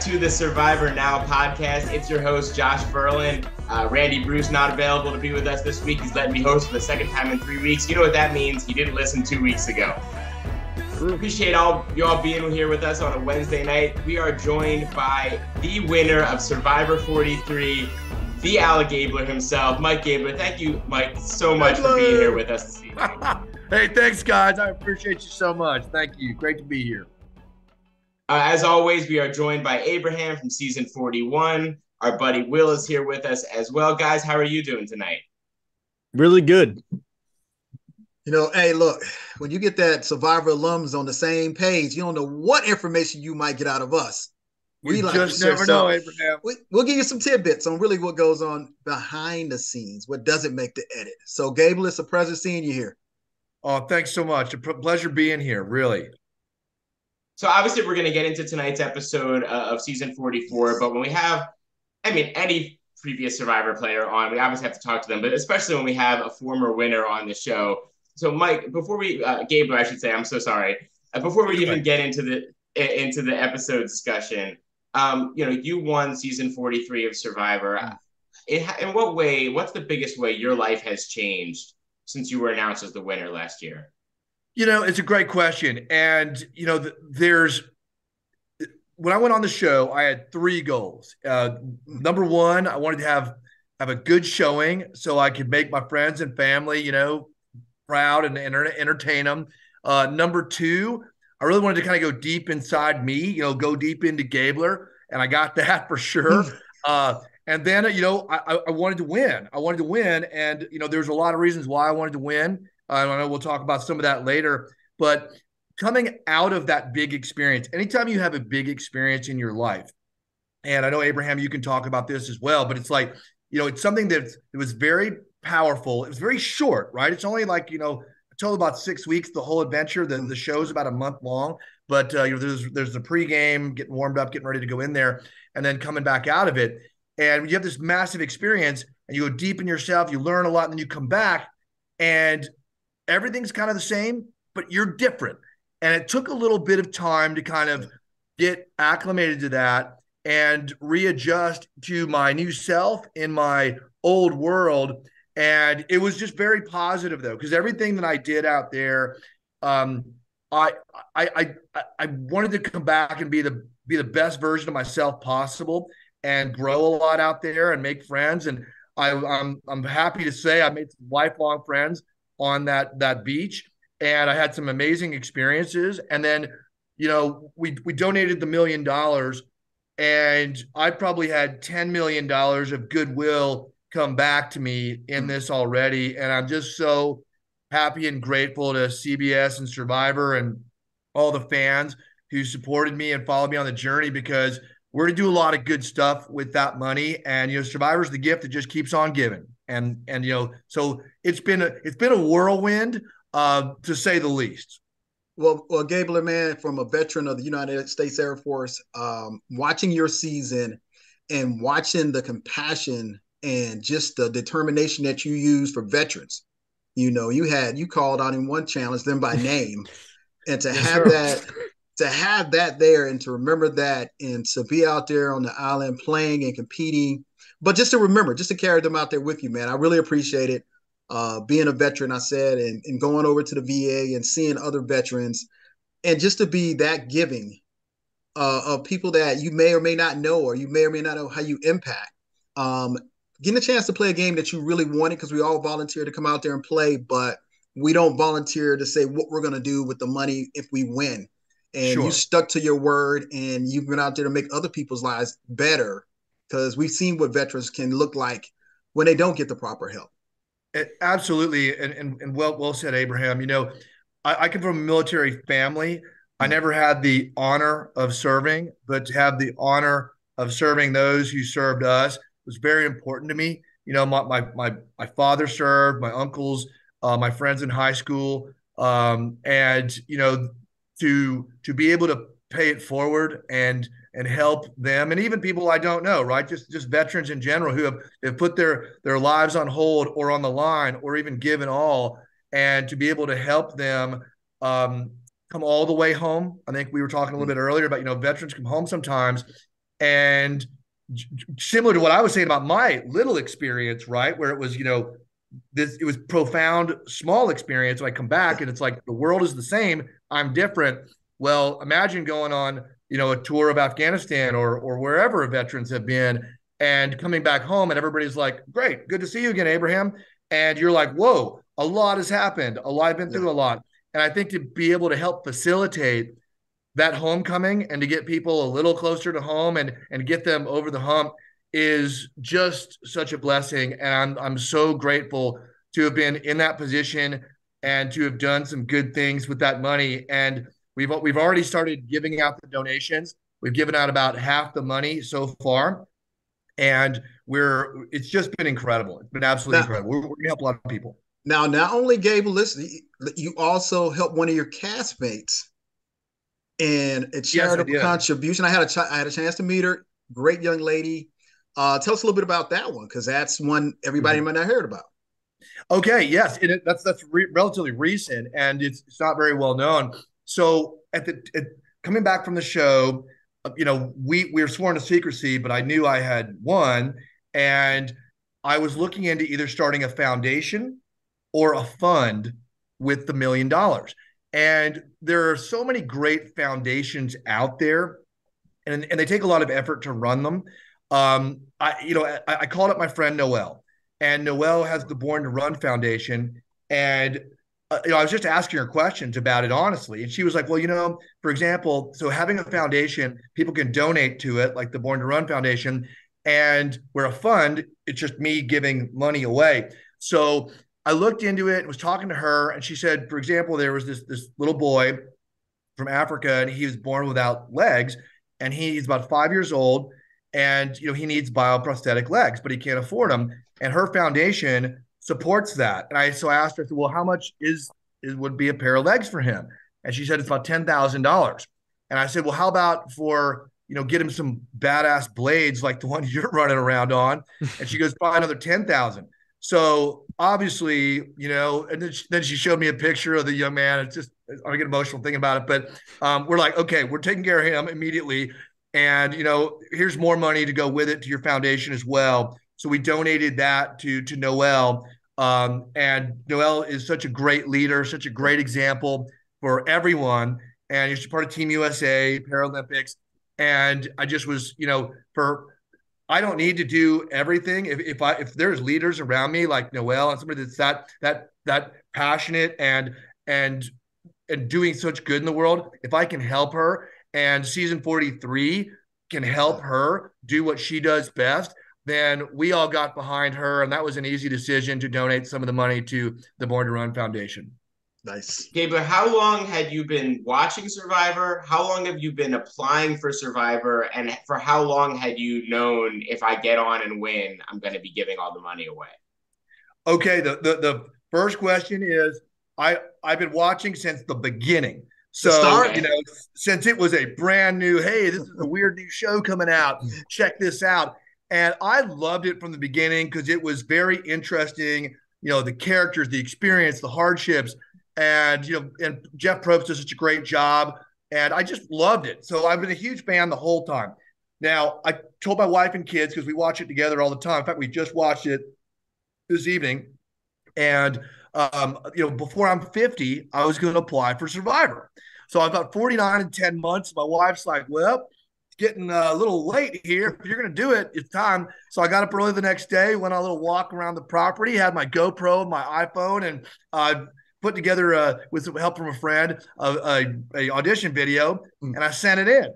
to the Survivor Now podcast. It's your host, Josh Berlin. Randy Bruce not available to be with us this week. He's letting me host for the second time in 3 weeks. You know what that means. He didn't listen 2 weeks ago. Appreciate you all being here with us on a Wednesday night. We are joined by the winner of Survivor 43, the ALLIGABLER himself, Mike Gabler. Thank you, Mike, so much for being here with us this evening. Hey, thanks, guys. I appreciate you so much. Thank you. Great to be here. As always, we are joined by Abraham from season 41. Our buddy Will is here with us as well. Guys, how are you doing tonight? Really good. You know, hey, look, when you get that Survivor alums on the same page, you don't know what information you might get out of us. We like just never know, Abraham. We'll give you some tidbits on really what goes on behind the scenes, what doesn't make the edit. So, Gable, it's a pleasure seeing you here. Oh, thanks so much. A pleasure being here, really. So obviously we're going to get into tonight's episode of season 44, but when we have, any previous Survivor player on, we obviously have to talk to them, but especially when we have a former winner on the show. So Mike, before we, Gabler, I should say, I'm so sorry. Before we even get into the episode discussion, you won season 43 of Survivor. In what way, what's the biggest way your life has changed since you were announced as the winner last year? You know, it's a great question. And, when I went on the show, I had 3 goals. Number one, I wanted to have a good showing so I could make my friends and family, proud and entertain them. Number 2, I really wanted to kind of go deep inside me, go deep into Gabler. And I got that for sure. And then, I wanted to win. And, there's a lot of reasons why I wanted to win. I know we'll talk about some of that later, but coming out of that big experience, anytime you have a big experience in your life, and I know, Abraham, you can talk about this as well, but it's like, it's something that it was very powerful. It was very short, right? It's only like, a total about 6 weeks, the whole adventure. The show's about a month long, but there's the pregame, getting warmed up, getting ready to go in there, and then coming back out of it. And you have this massive experience and you go deep in yourself, you learn a lot, and then you come back and everything's kind of the same, but you're different. And it took a little bit of time to kind of get acclimated to that and readjust to my new self in my old world. And it was just very positive, though, because everything that I did out there, I wanted to come back and be the best version of myself possible and grow a lot out there and make friends. And I'm happy to say I made some lifelong friends on that beach, and I had some amazing experiences. And then, we donated the $1 million, and I probably had $10 million of goodwill come back to me in this already. And I'm just so happy and grateful to CBS and Survivor and all the fans who supported me and followed me on the journey, because we're going to do a lot of good stuff with that money. And, Survivor's the gift that just keeps on giving. And so it's been a whirlwind, to say the least. Well, Gabler, man, from a veteran of the United States Air Force, watching your season and watching the compassion and just the determination that you use for veterans, you called out in one challenge them by name, and to have that there and to remember that and to be out there on the island playing and competing. But just to remember, just to carry them out there with you, man, I really appreciate it. Being a veteran, I said, and going over to the VA and seeing other veterans, and just to be that giving of people that you may or may not know, or you may or may not know how you impact. Getting a chance to play a game that you really wanted, because we all volunteer to come out there and play, but we don't volunteer to say what we're going to do with the money if we win. And Sure. You stuck to your word, and you've been out there to make other people's lives better, because we've seen what veterans can look like when they don't get the proper help. Absolutely. And well said, Abraham. I come from a military family. I never had the honor of serving, but to have the honor of serving those who served us was very important to me. My father served, my uncles, my friends in high school, and to be able to pay it forward and help them, and even people I don't know, right? Just veterans in general who have put their lives on hold or on the line or even given all, and to be able to help them come all the way home. I think we were talking a little bit earlier about, veterans come home sometimes And similar to what I was saying about my little experience, right? Where it was, it was profound, small experience. So I come back and it's like the world is the same. I'm different. Well, imagine going on, a tour of Afghanistan or wherever veterans have been and coming back home and everybody's like, great, good to see you again, Abraham. And you're like, whoa, a lot has happened. I've been through a lot. And I think to be able to help facilitate that homecoming and to get people a little closer to home and get them over the hump is just such a blessing. And I'm so grateful to have been in that position and to have done some good things with that money. And we've already started giving out the donations. We've given out about half the money so far. And it's just been incredible. It's been absolutely incredible. We're going to help a lot of people. Now, not only Gable, listen, you also helped one of your castmates in a charitable contribution. I had a chance to meet her. Great young lady. Tell us a little bit about that one, because that's one everybody might not heard about. Okay, yes, that's relatively recent, and it's not very well known. So coming back from the show, we were sworn to secrecy, but I knew I had won, and I was looking into either starting a foundation or a fund with the $1 million. And there are so many great foundations out there, and they take a lot of effort to run them. I called up my friend Noelle, and Noelle has the Born to Run Foundation. And I was just asking her questions about it, honestly. And she was like, well, for example, so having a foundation, people can donate to it, like the Born to Run Foundation. And we're a fund, it's just me giving money away. So I looked into it and was talking to her, and she said, for example, there was this little boy from Africa, and he was born without legs, and he's about 5 years old, and he needs bioprosthetic legs, but he can't afford them. And her foundation supports that. And I asked her, well, how much would be a pair of legs for him? And she said it's about $10,000. And I said, well, how about for get him some badass blades like the one you're running around on? And she goes, probably another 10,000. So obviously, and then she showed me a picture of the young man. It's just, I get emotional thinking about it, but we're like, okay, we're taking care of him immediately. And, here's more money to go with it to your foundation as well. So we donated that to Noelle. And Noelle is such a great leader, such a great example for everyone. And she's part of Team USA, Paralympics. And I just was, I don't need to do everything. If there's leaders around me like Noelle and somebody that's that passionate and doing such good in the world, if I can help her and season 43 can help her do what she does best, then we all got behind her, and that was an easy decision to donate some of the money to the Born to Run Foundation. Nice. Gabler, how long had you been watching Survivor? How long have you been applying for Survivor? And for how long had you known, if I get on and win, I'm going to be giving all the money away? Okay, the first question is, I've been watching since the beginning. So, since it was a brand new, hey, this is a weird new show coming out, check this out. And I loved it from the beginning because it was very interesting, the characters, the experience, the hardships. And, and Jeff Probst does such a great job. And I just loved it. So I've been a huge fan the whole time. Now, I told my wife and kids, because we watch it together all the time. In fact, we just watched it this evening. And, before I'm 50, I was going to apply for Survivor. So I've got 49 in 10 months. My wife's like, well, it's getting a little late here. If you're going to do it, it's time. So I got up early the next day, went on a little walk around the property, had my GoPro, my iPhone, and put together, with some help from a friend, a audition video, and I sent it in.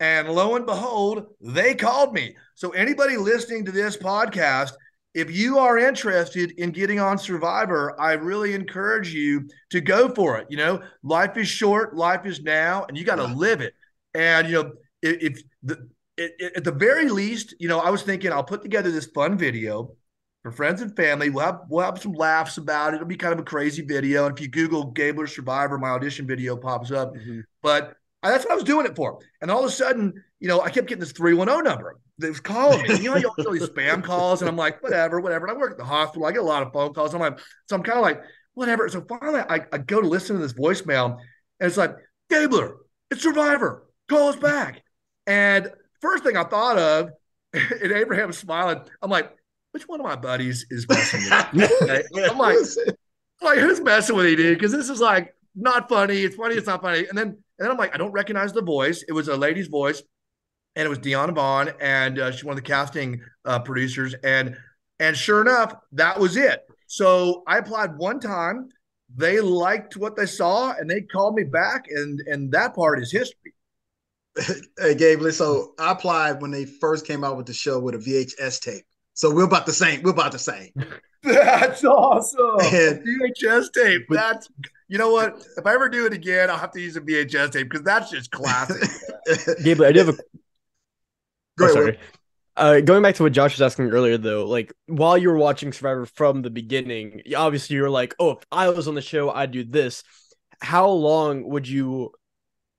And lo and behold, they called me. So anybody listening to this podcast, if you are interested in getting on Survivor, I really encourage you to go for it. Life is short, life is now, and you got to live it. And, at the very least, I was thinking I'll put together this fun video for friends and family. We'll have some laughs about it. It'll be kind of a crazy video. And if you Google Gabler Survivor, my audition video pops up. Mm-hmm. But that's what I was doing it for. And all of a sudden, I kept getting this 310 number that was calling me. You always get these spam calls, and I'm like, whatever. And I work at the hospital. I get a lot of phone calls. I'm kind of like, whatever. So finally, I go to listen to this voicemail, and it's like, Gabler, it's Survivor. Call us back. And first thing I thought of, and Abraham's smiling. I'm like, which one of my buddies is messing with me? Okay? I'm like, who's messing with you, dude? Because this is like not funny. It's funny. It's not funny. And then I'm like, I don't recognize the voice. It was a lady's voice, and it was Deanna Vaughn, and she's one of the casting producers. And sure enough, that was it. So I applied one time. They liked what they saw, and they called me back, and that part is history. Hey, Gabler. So I applied when they first came out with the show with a VHS tape. So we're about the same. We're about the same. That's awesome. And, VHS tape. That's, you know what? If I ever do it again, I'll have to use a VHS tape because that's just classic. Gabler, I do have a. Go ahead, sorry. Going back to what Josh was asking earlier, though, like while you were watching Survivor from the beginning, obviously you were like, "Oh, if I was on the show, I'd do this." How long would you,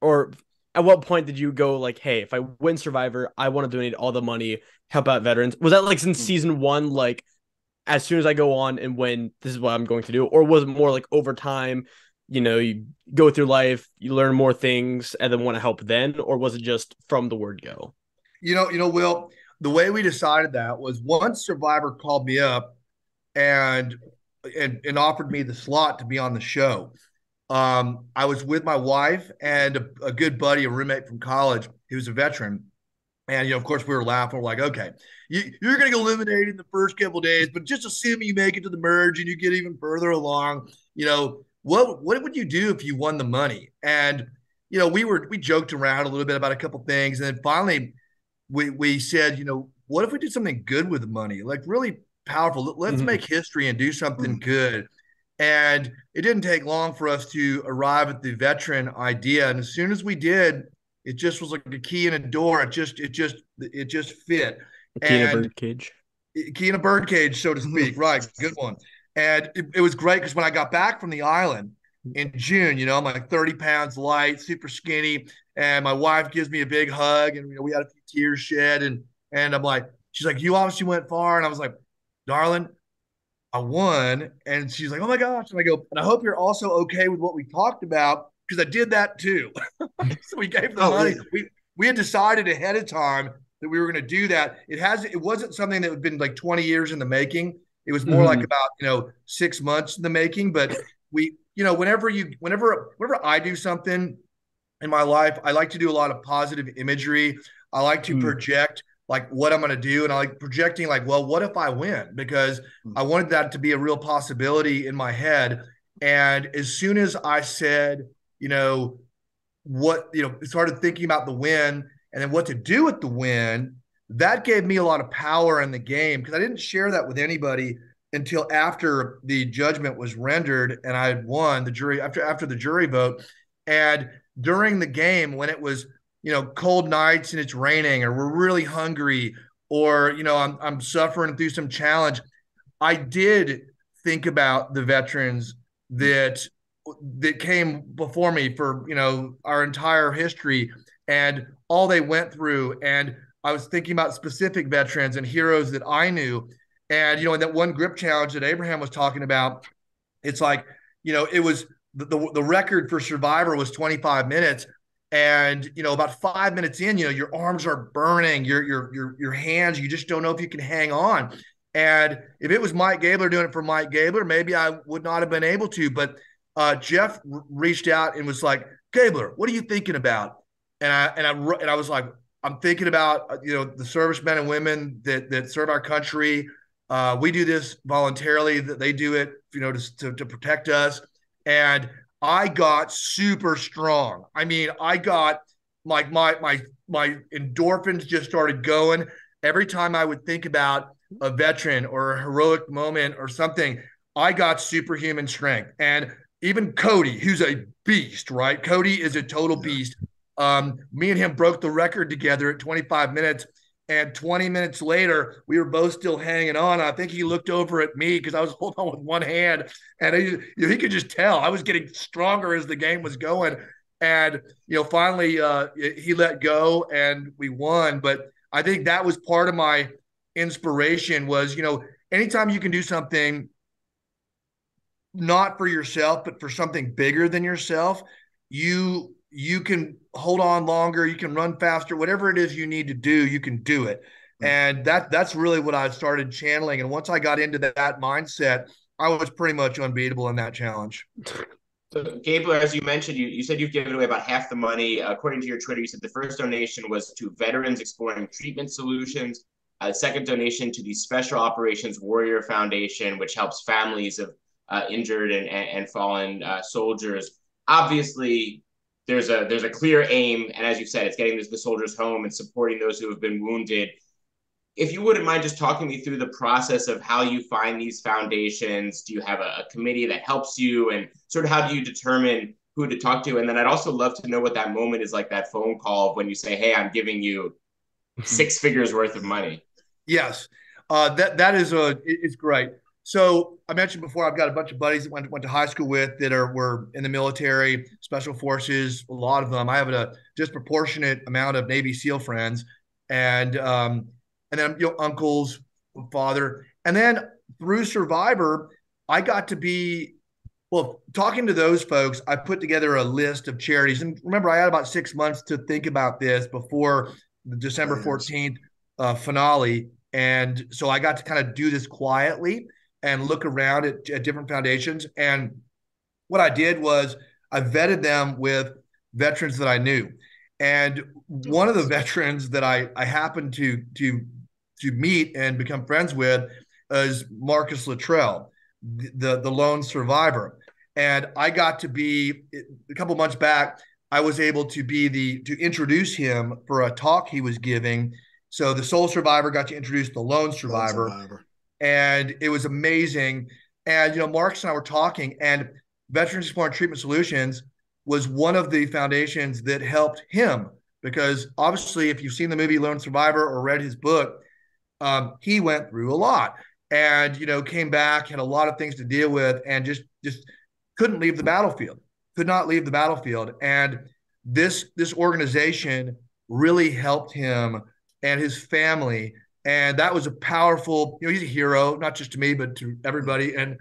or at what point did you go like, "Hey, if I win Survivor, I want to donate all the money, help out veterans"? Was that like since season one, like as soon as I go on and win, this is what I'm going to do, or was it more like over time? You go through life, you learn more things, and then want to help then, or was it just from the word go? Will, the way we decided that was once Survivor called me up and offered me the slot to be on the show. I was with my wife and a good buddy, a roommate from college, who was a veteran. And, of course, we were laughing. We're like, okay, you're going to get eliminated in the first couple of days, but just assuming you make it to the merge and you get even further along, what would you do if you won the money? And, we joked around a little bit about a couple of things. And then finally, we said, what if we did something good with the money? Like really powerful. Let's make history and do something good. And it didn't take long for us to arrive at the veteran idea. And as soon as we did, it just was like a key in a door. It just fit. Key in a birdcage. Key in a birdcage, so to speak. Right. Good one. And it was great because when I got back from the island in June, I'm like 30 pounds light, super skinny. And my wife gives me a big hug, and we had a few tears shed. And I'm like, she's like, you obviously went far. And I was like, darling, I won. And she's like, oh my gosh. And I go, and I hope you're also okay with what we talked about, because I did that too. So we gave the money. Yeah. We had decided ahead of time that we were going to do that. It wasn't something that had been like 20 years in the making. It was more like about 6 months in the making. But whenever I do something in my life, I like to do a lot of positive imagery. I like to project like what I'm going to do. And I like projecting like, well, what if I win? Because I wanted that to be a real possibility in my head. And as soon as I said, started thinking about the win and then what to do with the win, that gave me a lot of power in the game, because I didn't share that with anybody until after the judgment was rendered and I had won the jury after the jury vote. And during the game, when it was, cold nights and it's raining, or we're really hungry, or, I'm suffering through some challenge, I did think about the veterans that came before me for, our entire history and all they went through. And I was thinking about specific veterans and heroes that I knew. And, in that one grip challenge that Abraham was talking about, it's like, it was the record for Survivor was 25 minutes. And, about 5 minutes in, your arms are burning, your hands, you just don't know if you can hang on. And if it was Mike Gabler doing it for Mike Gabler, maybe I would not have been able to. But Jeff reached out and was like, Gabler, what are you thinking about? And I was like, I'm thinking about, the servicemen and women that serve our country. We do this voluntarily, that they do it, to protect us. And I got super strong. I mean, I got like my endorphins just started going. Every time I would think about a veteran or a heroic moment or something, I got superhuman strength. And even Cody, who's a beast, right? Cody is a total beast. Me and him broke the record together at 25 minutes. And 20 minutes later, we were both still hanging on. I think he looked over at me because I was holding on with one hand. And he could just tell I was getting stronger as the game was going. And, finally he let go and we won. But I think that was part of my inspiration was, anytime you can do something not for yourself, but for something bigger than yourself, you you can hold on longer, you can run faster, whatever it is you need to do, you can do it. And that's really what I started channeling. And once I got into that mindset, I was pretty much unbeatable in that challenge. So, Gabler, as you mentioned, you said you've given away about half the money. According to your Twitter, you said the first donation was to veterans exploring treatment solutions. Second donation to the Special Operations Warrior Foundation, which helps families of injured and fallen soldiers. Obviously, there's a clear aim, and as you said, it's getting the soldiers home and supporting those who have been wounded. If you wouldn't mind just talking me through the process of how you find these foundations. Do you have a committee that helps you, and sort of how do you determine who to talk to? And then I'd also love to know what that moment is like, that phone call when you say, hey, I'm giving you 6 figures worth of money. Yes, that is it's great. So I mentioned before, I've got a bunch of buddies that went to high school with that were in the military, special forces. A lot of them. I have a disproportionate amount of Navy SEAL friends, and then uncles, father, and then through Survivor, I got to be talking to those folks. I put together a list of charities, and remember, I had about 6 months to think about this before the December 14th finale. And so I got to kind of do this quietly and look around at different foundations. And what I did was I vetted them with veterans that I knew. And one of the veterans that I happened to meet and become friends with is Marcus Luttrell, the lone survivor. And I got to be, a couple months back, I was able to to introduce him for a talk he was giving. So the sole survivor got to introduce the lone survivor. And it was amazing. And, Marcus and I were talking, and Veterans Exploring Treatment Solutions was one of the foundations that helped him, because obviously, if you've seen the movie Lone Survivor or read his book, he went through a lot, and came back, had a lot of things to deal with, and just couldn't leave the battlefield, could not leave the battlefield. And this organization really helped him and his family, and that was a powerful. He's a hero, not just to me but to everybody. And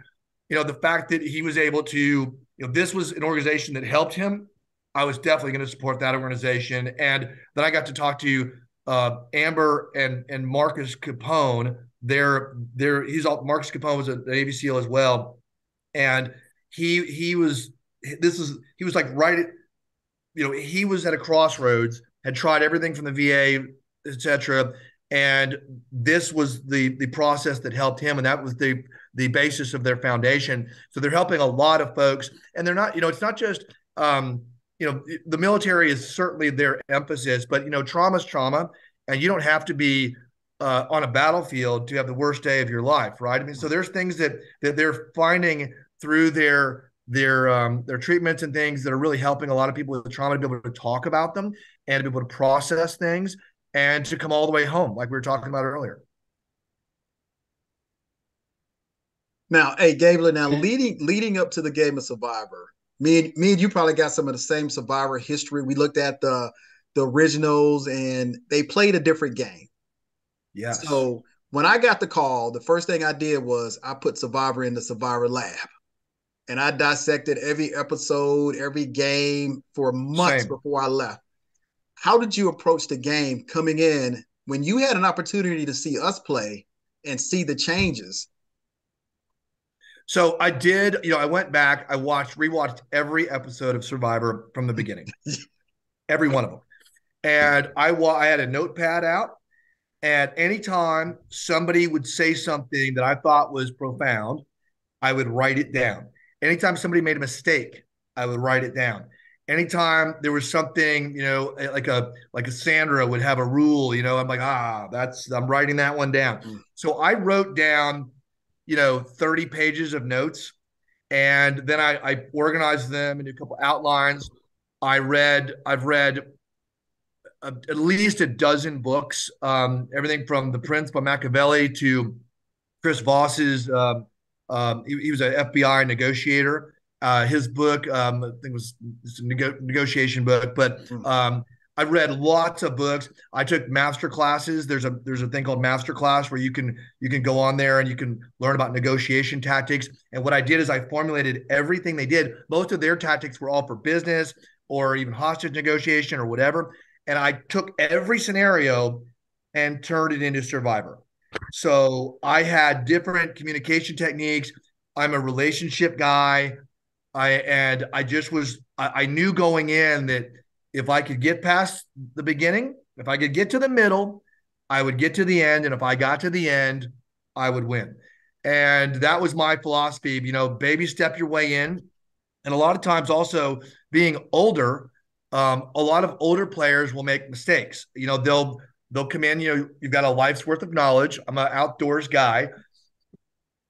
the fact that he was able to, this was an organization that helped him. I was definitely going to support that organization. And then I got to talk to Amber and Marcus Capone. Marcus Capone was a Navy SEAL as well, and he was like right at, he was at a crossroads, had tried everything from the VA, etc. And this was the process that helped him, and that was the basis of their foundation. So they're helping a lot of folks, and they're not, it's not just the military is certainly their emphasis, but trauma is trauma, and you don't have to be on a battlefield to have the worst day of your life, right? I mean, so there's things that they're finding through their treatments and things that are really helping a lot of people with trauma to be able to talk about them and to be able to process things and to come all the way home, like we were talking about earlier. Now, hey, Gabler, leading up to the game of Survivor, me and you probably got some of the same Survivor history. We looked at the originals, and they played a different game. Yes. So when I got the call, the first thing I did was I put Survivor in the Survivor lab, and I dissected every episode, every game for months before I left. How did you approach the game coming in when you had an opportunity to see us play and see the changes? So I did, I went back, I rewatched every episode of Survivor from the beginning, every one of them. And I had a notepad out, and anytime somebody would say something that I thought was profound, I would write it down. Anytime somebody made a mistake, I would write it down. Anytime there was something, like a Sandra would have a rule, I'm like, I'm writing that one down. So I wrote down 30 pages of notes, and then I organized them into a couple outlines. I've read at least a dozen books, everything from The Prince by Machiavelli to Chris Voss's. He was an FBI negotiator. His book, I think, was a negotiation book, but I read lots of books. I took master classes. There's a thing called master class where you can go on there and you can learn about negotiation tactics. And what I did is I formulated everything they did. Most of their tactics were all for business, or even hostage negotiation or whatever. And I took every scenario and turned it into Survivor. So I had different communication techniques. I'm a relationship guy. I knew going in that if I could get past the beginning, if I could get to the middle, I would get to the end. And if I got to the end, I would win. And that was my philosophy, baby step your way in. And a lot of times also being older, a lot of older players will make mistakes. They'll come in, you've got a life's worth of knowledge. I'm an outdoors guy.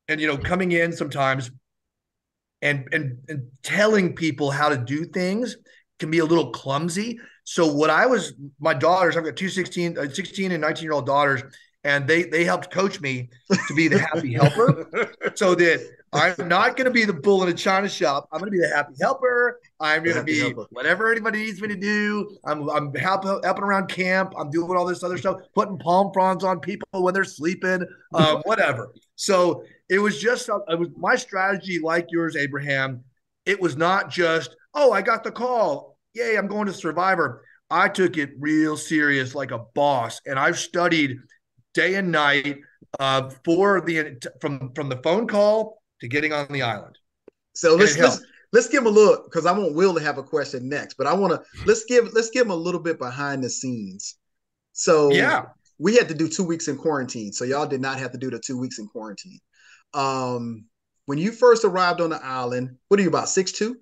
And, coming in sometimes and telling people how to do things can be a little clumsy. So my daughters, I've got two 16 and 19-year-old daughters, and they helped coach me to be the happy helper so that I'm not going to be the bull in a china shop. I'm going to be the happy helper. I'm going to be whatever anybody needs me to do. I'm helping around camp. I'm doing all this other stuff, putting palm fronds on people when they're sleeping, whatever. So it was my strategy, like yours, Abraham. It was not just, oh, I got the call. Yay, I'm going to Survivor. I took it real serious like a boss, and I've studied day and night from the phone call to getting on the island. So let's give him a look, because I want Will to have a question next, but I want to let's give him a little bit behind the scenes. So yeah, we had to do 2 weeks in quarantine. So y'all did not have to do the 2 weeks in quarantine. When you first arrived on the island, what are you, about 6'2"?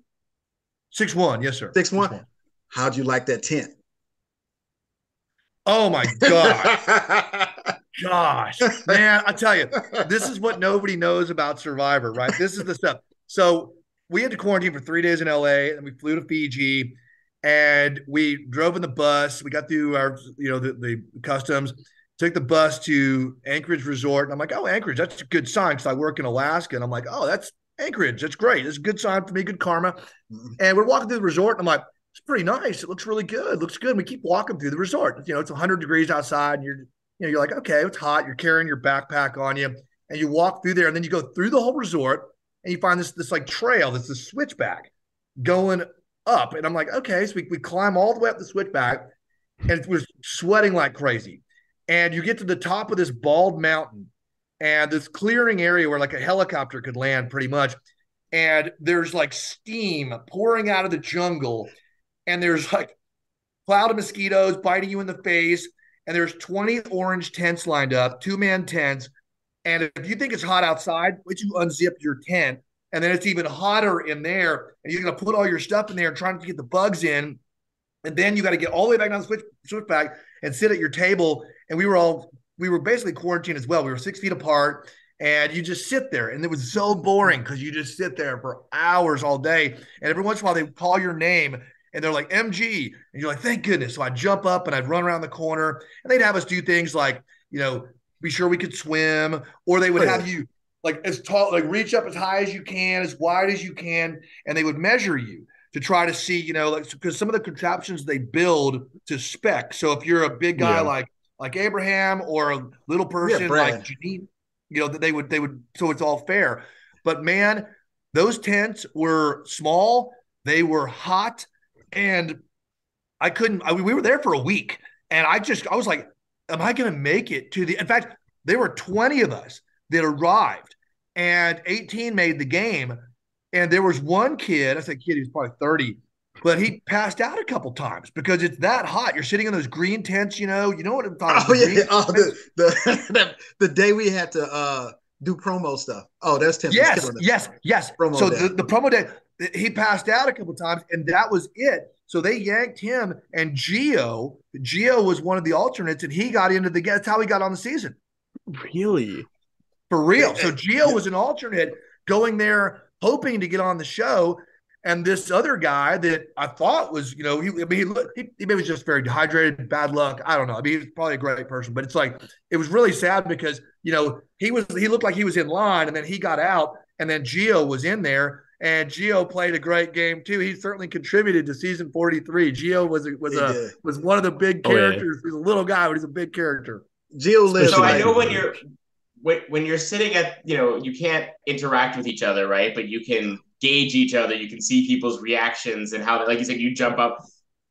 6'1", yes, sir. 6'1". How'd you like that tent? Oh my gosh, man, I tell you, this is what nobody knows about Survivor, right? This is the stuff. So we had to quarantine for 3 days in LA, and we flew to Fiji, and we drove in the bus. We got through our, the customs, took the bus to Anchorage Resort. And I'm like, oh, Anchorage, that's a good sign, because I work in Alaska. And I'm like, oh, that's Anchorage. That's great. It's a good sign for me, good karma. Mm-hmm. And we're walking through the resort, and I'm like, it's pretty nice. It looks really good. It looks good. And we keep walking through the resort. It's 100 degrees outside, and you're like, okay, it's hot. You're carrying your backpack on you, and you walk through there, and then you go through the whole resort, and you find this like trail. That's the switchback going up. And I'm like, okay. So we climb all the way up the switchback, and we're sweating like crazy. And you get to the top of this bald mountain, and this clearing area where like a helicopter could land pretty much. And there's like steam pouring out of the jungle, and there's like a cloud of mosquitoes biting you in the face. And there's 20 orange tents lined up, 2-man tents. And if you think it's hot outside, wait till you unzip your tent, and then it's even hotter in there. And you're going to put all your stuff in there and trying to get the bugs in. And then you got to get all the way back down the switchback and sit at your table. And we were basically quarantined as well. We were 6 feet apart, and you just sit there. And it was so boring, because you just sit there for hours all day. And every once in a while they call your name, and they're like, MG. And you're like, thank goodness. So I'd jump up and I'd run around the corner, and they'd have us do things like, be sure we could swim, or they would have you like as tall, like reach up as high as you can, as wide as you can. And they would measure you to try to see, because some of the contraptions they build to spec. So if you're a big guy like Abraham, or a little person like Janine, they would, so it's all fair. But man, those tents were small, they were hot, and we were there for a week, and I was like, am I going to make it in fact, there were 20 of us that arrived, and 18 made the game. And there was one kid, I said kid, he was probably 30, but he passed out a couple times because it's that hot. You're sitting in those green tents, you know what I'm talking about. Oh, yeah. The day we had to do promo stuff. Oh, that's 10. Yes. Promo so day. The promo day, he passed out a couple times, and that was it. So they yanked him, and Gio was one of the alternates, and he got into that's how he got on the season. Really? For real. So Gio was an alternate going there, hoping to get on the show. And this other guy that I thought was, he was just very dehydrated, bad luck. I don't know. I mean, he was probably a great person, but it's like, it was really sad because, he looked like he was in line, and then he got out, and then Gio was in there, and Gio played a great game too. He certainly contributed to season 43. Gio was one of the big characters. He's a little guy, but he's a big character. Gio lives. So I know when you're sitting at, you can't interact with each other, right? But you can gauge each other. You can see people's reactions and how, like you said, you jump up.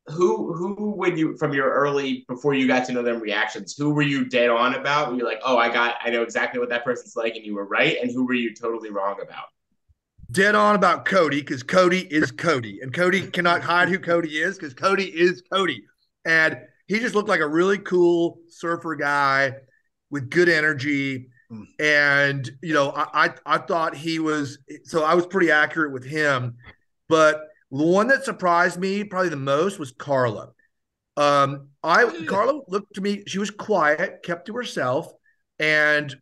Who when you from your early before you got to know them reactions, who were you dead on about? Were you like, oh, I know exactly what that person's like, and you were right, and who were you totally wrong about? Dead on about Cody because Cody is Cody, and Cody cannot hide who Cody is because Cody is Cody, and he just looked like a really cool surfer guy with good energy. And I thought he was, so I was pretty accurate with him. But the one that surprised me probably the most was Carla. Carla looked to me, she was quiet, kept to herself, and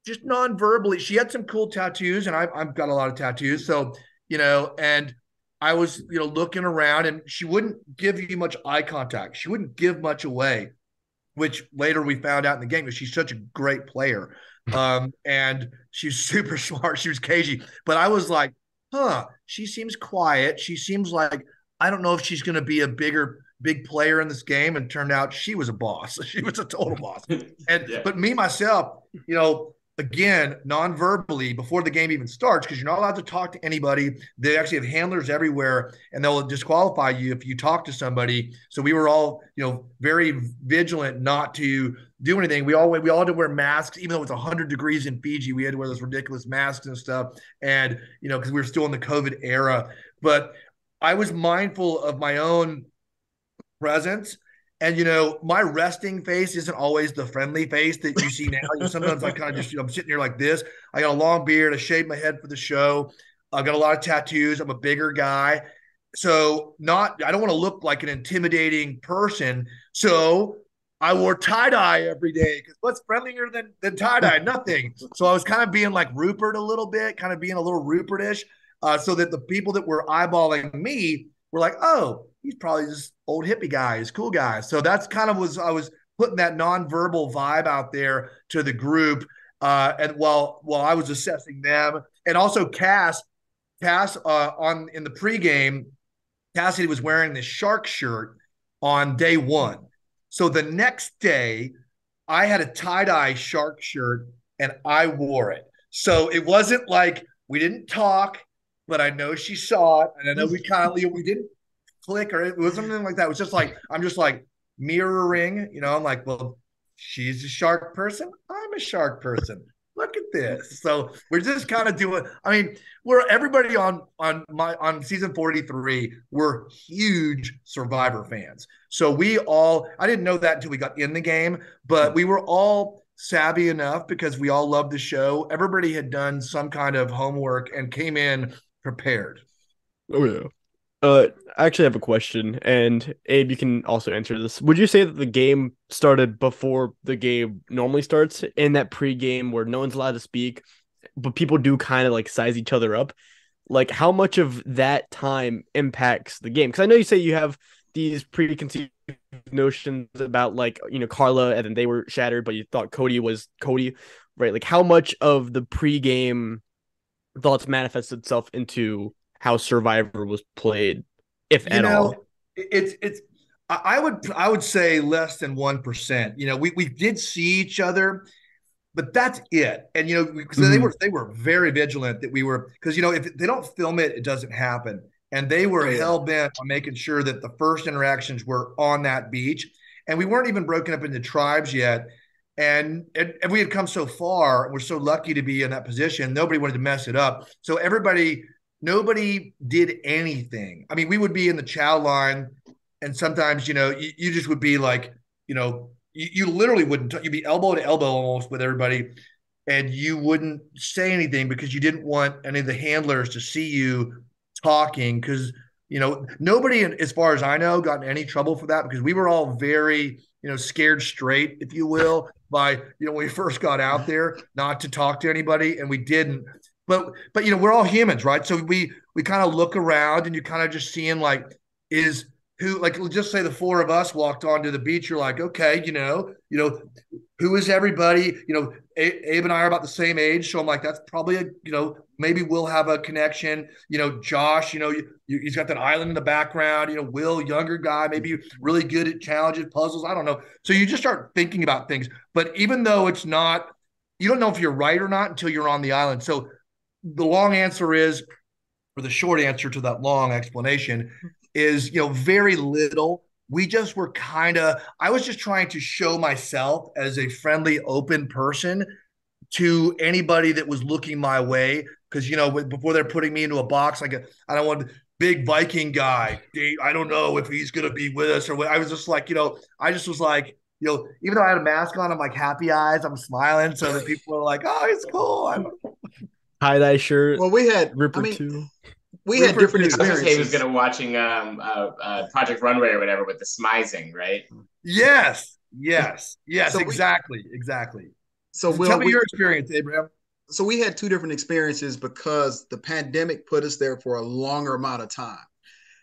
just non-verbally, she had some cool tattoos, and I've got a lot of tattoos. So, and I was, looking around, and she wouldn't give you much eye contact. She wouldn't give much away, which later we found out in the game because she's such a great player. And she's super smart. She was cagey. But I was like, she seems quiet. She seems like, I don't know if she's going to be a big player in this game. And turned out she was a boss. She was a total boss. And Yeah. But me, myself, again, non-verbally before the game even starts, because you're not allowed to talk to anybody. They actually have handlers everywhere, and they'll disqualify you if you talk to somebody. So we were all, very vigilant not to do anything. We all had to wear masks, even though it was 100 degrees in Fiji. We had to wear those ridiculous masks and stuff, and because we were still in the COVID era. But I was mindful of my own presence. And my resting face isn't always the friendly face that you see now. Sometimes I kind of just, I'm sitting here like this. I got a long beard. I shaved my head for the show. I got a lot of tattoos. I'm a bigger guy. So I don't want to look like an intimidating person. So I wore tie-dye every day because what's friendlier than tie-dye? Nothing. So I was kind of being like Rupert a little bit, kind of being a little Rupertish, so that the people that were eyeballing me were like, oh, he's probably just old hippie guy, he's cool guy. So that's kind of I was putting that nonverbal vibe out there to the group. And while I was assessing them, and also Cass in the pregame, Cassidy was wearing this shark shirt on day one. So the next day, I had a tie-dye shark shirt and I wore it. So it wasn't like we didn't talk, but I know she saw it, and I know we didn't click, or it was something like that. It was just like, I'm just like mirroring, I'm like, well, she's a shark person, I'm a shark person, look at this. So we're just kind of doing, we're everybody on season 43, we're huge Survivor fans. So I didn't know that until we got in the game, but we were all savvy enough because we all loved the show. Everybody had done some kind of homework and came in prepared. Oh yeah. I actually have a question, and Abe, you can also answer this. Would you say that the game started before the game normally starts, in that pre-game where no one's allowed to speak, but people do kind of like size each other up? Like, how much of that time impacts the game? Because I know you say you have these preconceived notions about, like, Carla, and then they were shattered, but you thought Cody was Cody, right? Like, how much of the pre-game thoughts manifest itself into how Survivor was played, if at all? It's I would say less than 1%. We did see each other, but that's it. And because they were very vigilant that we were, because if they don't film it, it doesn't happen. And they were hell bent on making sure that the first interactions were on that beach, and we weren't even broken up into tribes yet. And we had come so far. We're so lucky to be in that position. Nobody wanted to mess it up. So nobody did anything. We would be in the chow line, and sometimes, you just would be like, you literally wouldn't, you'd be elbow to elbow almost with everybody, and you wouldn't say anything because you didn't want any of the handlers to see you talking, because, nobody, as far as I know, got in any trouble for that, because we were all very, scared straight, if you will, by, when we first got out there, not to talk to anybody, and we didn't. But we're all humans, right? So we kind of look around, and you're kind of just seeing, like, let's just say the four of us walked onto the beach. You're like, okay, who is everybody? Abe and I are about the same age, so I'm like, that's probably maybe we'll have a connection. Josh, he's got that island in the background. Will, younger guy, maybe really good at challenges, puzzles. I don't know. So you just start thinking about things. But even though it's not, you don't know if you're right or not until you're on the island. So the long answer is, for the short answer to that long explanation is, very little. We just were I was just trying to show myself as a friendly, open person to anybody that was looking my way. Because, before they're putting me into a box, like I don't want big Viking guy. I don't know if he's going to be with us or what. I was just like, I just was like, even though I had a mask on, I'm like happy eyes, I'm smiling. So that people are like, oh, it's cool. Tie-dye shirt. Well, we had Ripper 2. We had different I was experiences. gonna say he was gonna watching Project Runway or whatever with the smizing, right? Yes, so exactly. So tell me your experience, Abraham. So we had two different experiences because the pandemic put us there for a longer amount of time.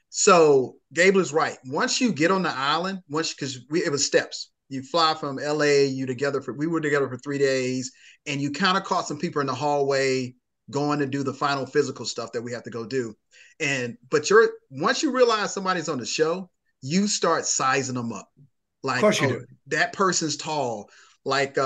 So Gabler's right. Once you get on the island, because it was steps. You fly from LA, we were together for 3 days, and you kind of caught some people in the hallway going to do the final physical stuff that we have to go do. But once you realize somebody's on the show, you start sizing them up. Like, of course you do. That person's tall. Like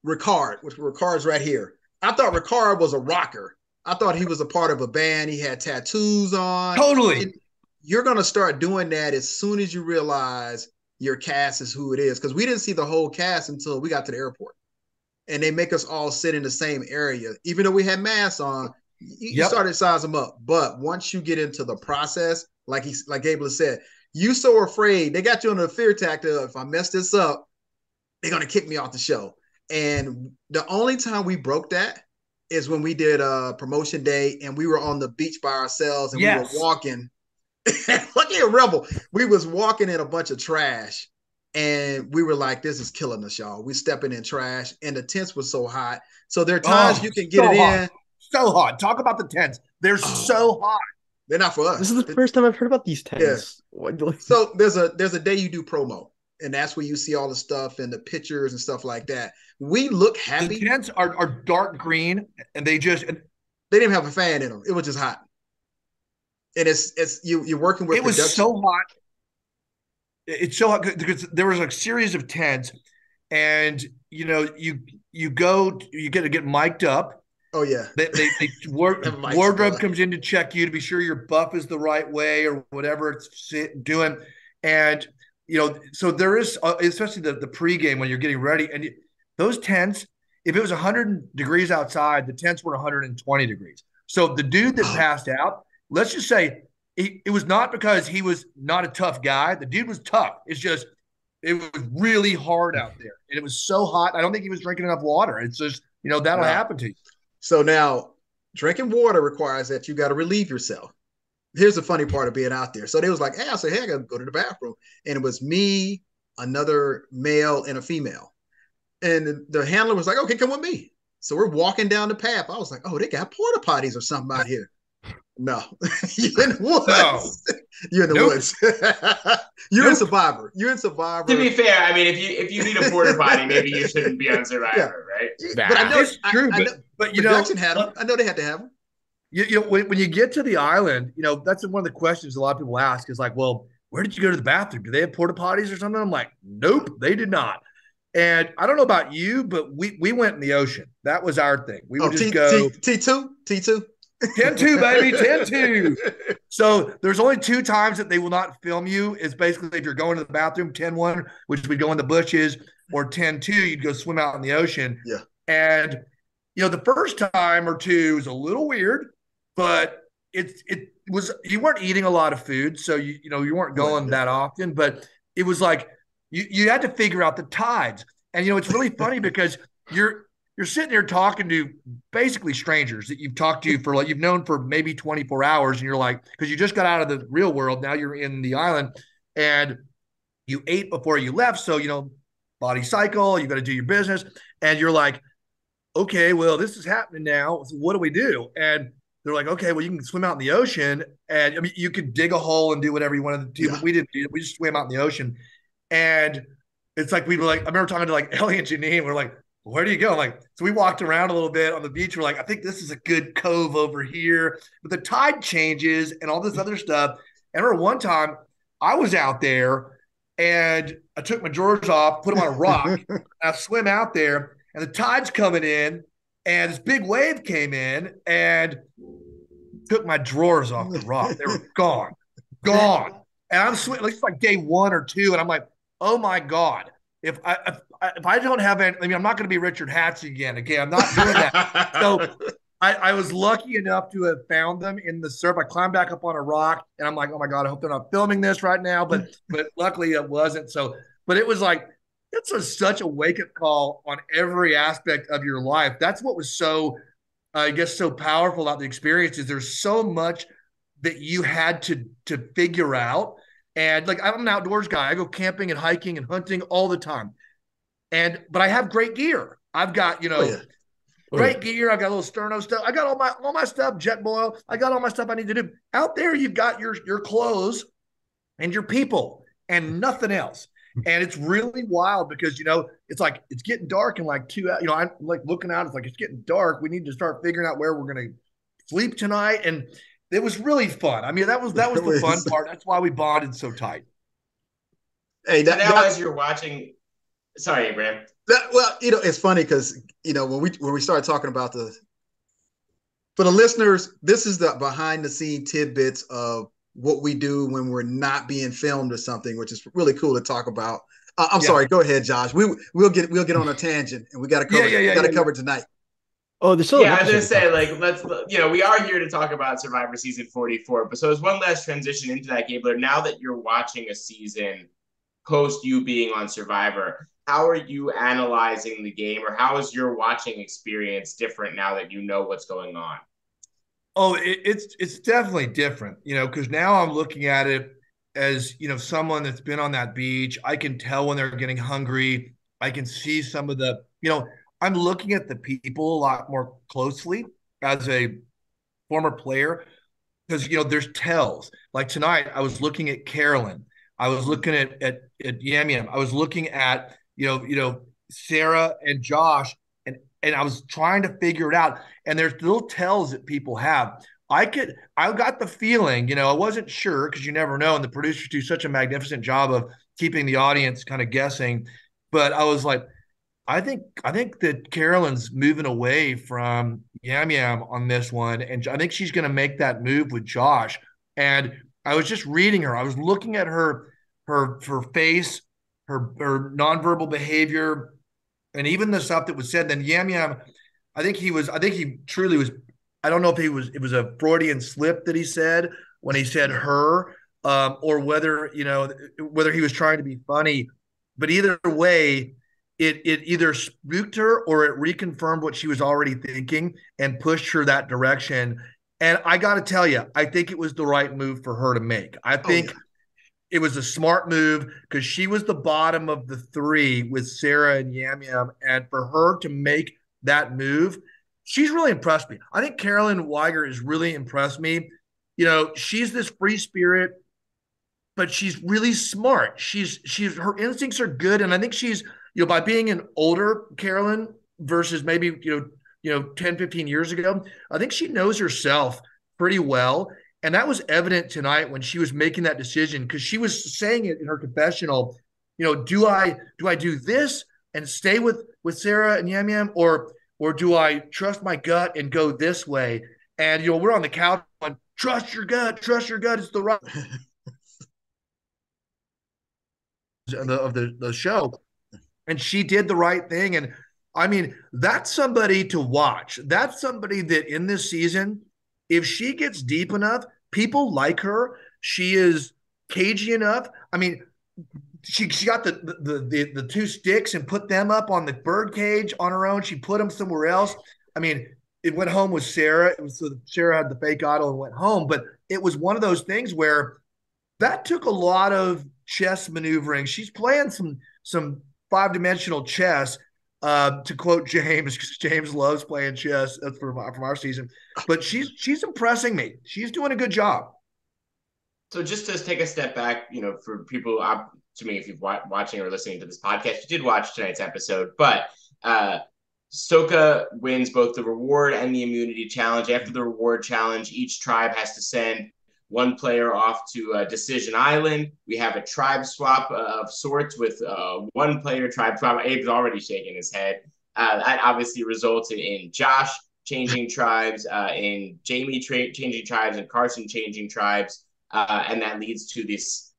Ricard, which Ricard's right here. I thought Ricard was a rocker. I thought he was a part of a band. He had tattoos on. Totally. And you're going to start doing that as soon as you realize your cast is who it is. Because we didn't see the whole cast until we got to the airport. And they make us all sit in the same area. Even though we had masks on, you started to size them up. But once you get into the process, like Gabler said, you so afraid. They got you on the fear tactic. If I mess this up, they're going to kick me off the show. And the only time we broke that is when we did a promotion day and we were on the beach by ourselves and we were walking. Look at Rebel. We was walking in a bunch of trash and we were like, this is killing us, y'all. We stepping in trash and the tents were so hot. So there are times you can get it hot. in. So hot. Talk about the tents. They're so hot. They're not for us. This is the first time I've heard about these tents. Yeah. So there's a day you do promo. And that's where you see all the stuff and the pictures and stuff like that. We look happy. The tents are dark green, and they didn't have a fan in them. It was just hot. And you're working with. It was so hot. It's so hot because there was a series of tents, and you get to get mic'd up. Oh yeah. Wardrobe comes in to check you to be sure your buff is the right way or whatever it's doing, and. So there is, especially the pregame when you're getting ready, and those tents, if it was 100 degrees outside, the tents were 120 degrees. So the dude that passed out, let's just say it was not because he was not a tough guy. The dude was tough. It's just, it was really hard out there. And it was so hot. I don't think he was drinking enough water. It's just, that'll happen to you. So now drinking water requires that you got to relieve yourself. Here's the funny part of being out there. So they was like, hey, I said, hey, I gotta go to the bathroom. And it was me, another male, and a female. And the handler was like, okay, come with me. So we're walking down the path. I was like, oh, they got porta potties or something out here. No, you're in the woods. No. You're in the woods. You're in Survivor. You're in Survivor. To be fair, I mean, if you need a porta potty, maybe you shouldn't be on Survivor, right? But I know it's true. But production had them. I know they had to have them. When you get to the island, that's one of the questions a lot of people ask is like, well, where did you go to the bathroom? Do they have porta potties or something? I'm like, nope, they did not. And I don't know about you, but we went in the ocean. That was our thing. We would just go T2. 10-2, baby, 10-2. So there's only 2 times that they will not film you. It's basically if you're going to the bathroom, 10-1, which would go in the bushes, or 10-2, you'd go swim out in the ocean. Yeah. And the first time or two was a little weird. But it was, you weren't eating a lot of food, so you weren't going that often. But it was like you had to figure out the tides, and it's really funny because you're sitting there talking to basically strangers that you've talked to for you've known for maybe 24 hours, and you're like, because you just got out of the real world, now you're in the island, and you ate before you left, so body cycle, you got to do your business, and you're like, okay, well this is happening now. So what do we do? And they're like, okay, well, you can swim out in the ocean. And I mean, you could dig a hole and do whatever you wanted to do, but we didn't do it. We just swam out in the ocean. And it's like, we were like, I remember talking to like Ellie and Janine. We're like, where do you go? So we walked around a little bit on the beach. We're like, I think this is a good cove over here. But the tide changes and all this other stuff. And I remember one time I was out there and I took my drawers off, put them on a rock. I swim out there and the tide's coming in. And this big wave came in, and took my drawers off the rock. They were gone, gone. And I'm sweating. It's like day 1 or 2, and I'm like, oh my god, if I don't have any, I mean, I'm not going to be Richard Hatch again. Okay, I'm not doing that. So I was lucky enough to have found them in the surf. I climbed back up on a rock, and I'm like, oh my god, I hope they're not filming this right now. But luckily it wasn't. So, but it was like such a wake up call on every aspect of your life. That's what was so, I guess, so powerful about the experience. Is there's so much that you had to figure out. And like, I'm an outdoors guy. I go camping and hiking and hunting all the time. But I have great gear. I've got, great gear. I've got a little sterno stuff. I got all my stuff, jet boil. I got all my stuff I need to do. Out there, you've got your clothes and your people and nothing else. And it's really wild because, it's like, it's getting dark in like 2 hours. I'm like looking out. It's like, it's getting dark. We need to start figuring out where we're going to sleep tonight. And it was really fun. I mean, that was the fun part. That's why we bonded so tight. Hey, as you're watching, sorry, Abraham. It's funny because when we started talking about for the listeners, this is the behind the scene tidbits of what we do when we're not being filmed or something, which is really cool to talk about. I'm sorry. Go ahead, Josh. We'll get on a tangent, and we got to cover cover tonight. Oh, there's still I was gonna say, like, let's we are here to talk about Survivor season 44. But so as one last transition into that, Gabler, now that you're watching a season post you being on Survivor, how are you analyzing the game, or how is your watching experience different now that you know what's going on? Oh, it's definitely different, because now I'm looking at it as, someone that's been on that beach. I can tell when they're getting hungry. I can see some of the, I'm looking at the people a lot more closely as a former player because, there's tells. Like tonight, I was looking at Carolyn. I was looking at Yam Yam. I was looking at, Sarah and Josh, and I was trying to figure it out. And there's little tells that people have. I got the feeling, I wasn't sure because you never know. And the producers do such a magnificent job of keeping the audience kind of guessing. But I was like, I think that Carolyn's moving away from Yam Yam on this one. And I think she's going to make that move with Josh. And I was just reading her. I was looking at her face, her nonverbal behavior, and even the stuff that was said. Then Yam Yam, I think he truly was. I don't know if it was a Freudian slip that he said when he said her, or whether he was trying to be funny. But either way, it either spooked her or it reconfirmed what she was already thinking and pushed her that direction. And I got to tell you, I think it was the right move for her to make. I think it was a smart move because she was the bottom of the 3 with Sarah and Yam Yam. And for her to make that move, she's really impressed me. I think Carolyn Weiger has really impressed me. She's this free spirit, but she's really smart. Her instincts are good. And I think she's, by being an older Carolyn versus maybe, 10, 15 years ago, I think she knows herself pretty well. And that was evident tonight when she was making that decision, because she was saying it in her confessional, do I do this and stay with Sarah and Yam Yam, or do I trust my gut and go this way? And, we're on the couch on trust your gut, it's the right of the show. And she did the right thing. And I mean, that's somebody to watch. That's somebody that in this season, if she gets deep enough, people like her. She is cagey enough. I mean, she got the 2 sticks and put them up on the bird cage on her own. She put them somewhere else. I mean, it went home with Sarah. It was so Sarah had the fake idol and went home. But it was one of those things where that took a lot of chess maneuvering. She's playing some 5-dimensional chess. To quote James, because James loves playing chess. That's from our season. But she's impressing me. She's doing a good job. So just to take a step back, for people, to me, if you're watching or listening to this podcast, you did watch tonight's episode, but Stoka wins both the reward and the immunity challenge. After the reward challenge, each tribe has to send one player off to Decision Island. We have a tribe swap of sorts with one player tribe swap. Abe's already shaking his head. That obviously resulted in Josh changing tribes, in Jamie changing tribes, and Carson changing tribes, and that leads to this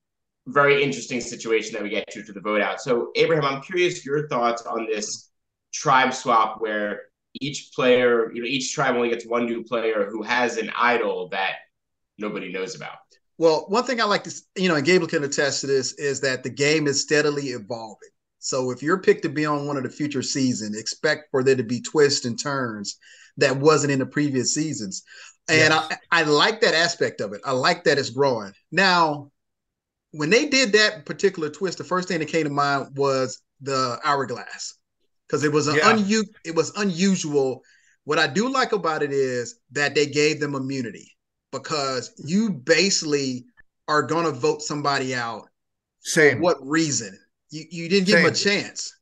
very interesting situation that we get to the vote out. So, Abraham, I'm curious your thoughts on this tribe swap where each player, each tribe only gets one new player who has an idol that nobody knows about. Well, one thing I like to, and Gable can attest to this, is that the game is steadily evolving. So if you're picked to be on one of the future seasons, expect for there to be twists and turns that wasn't in the previous seasons. And yes. I like that aspect of it. I like that it's growing. Now, when they did that particular twist, the first thing that came to mind was the hourglass, because it was it was unusual. What I do like about it is that they gave them immunity, because you basically are going to vote somebody out. Same. For what reason? You didn't give them a chance.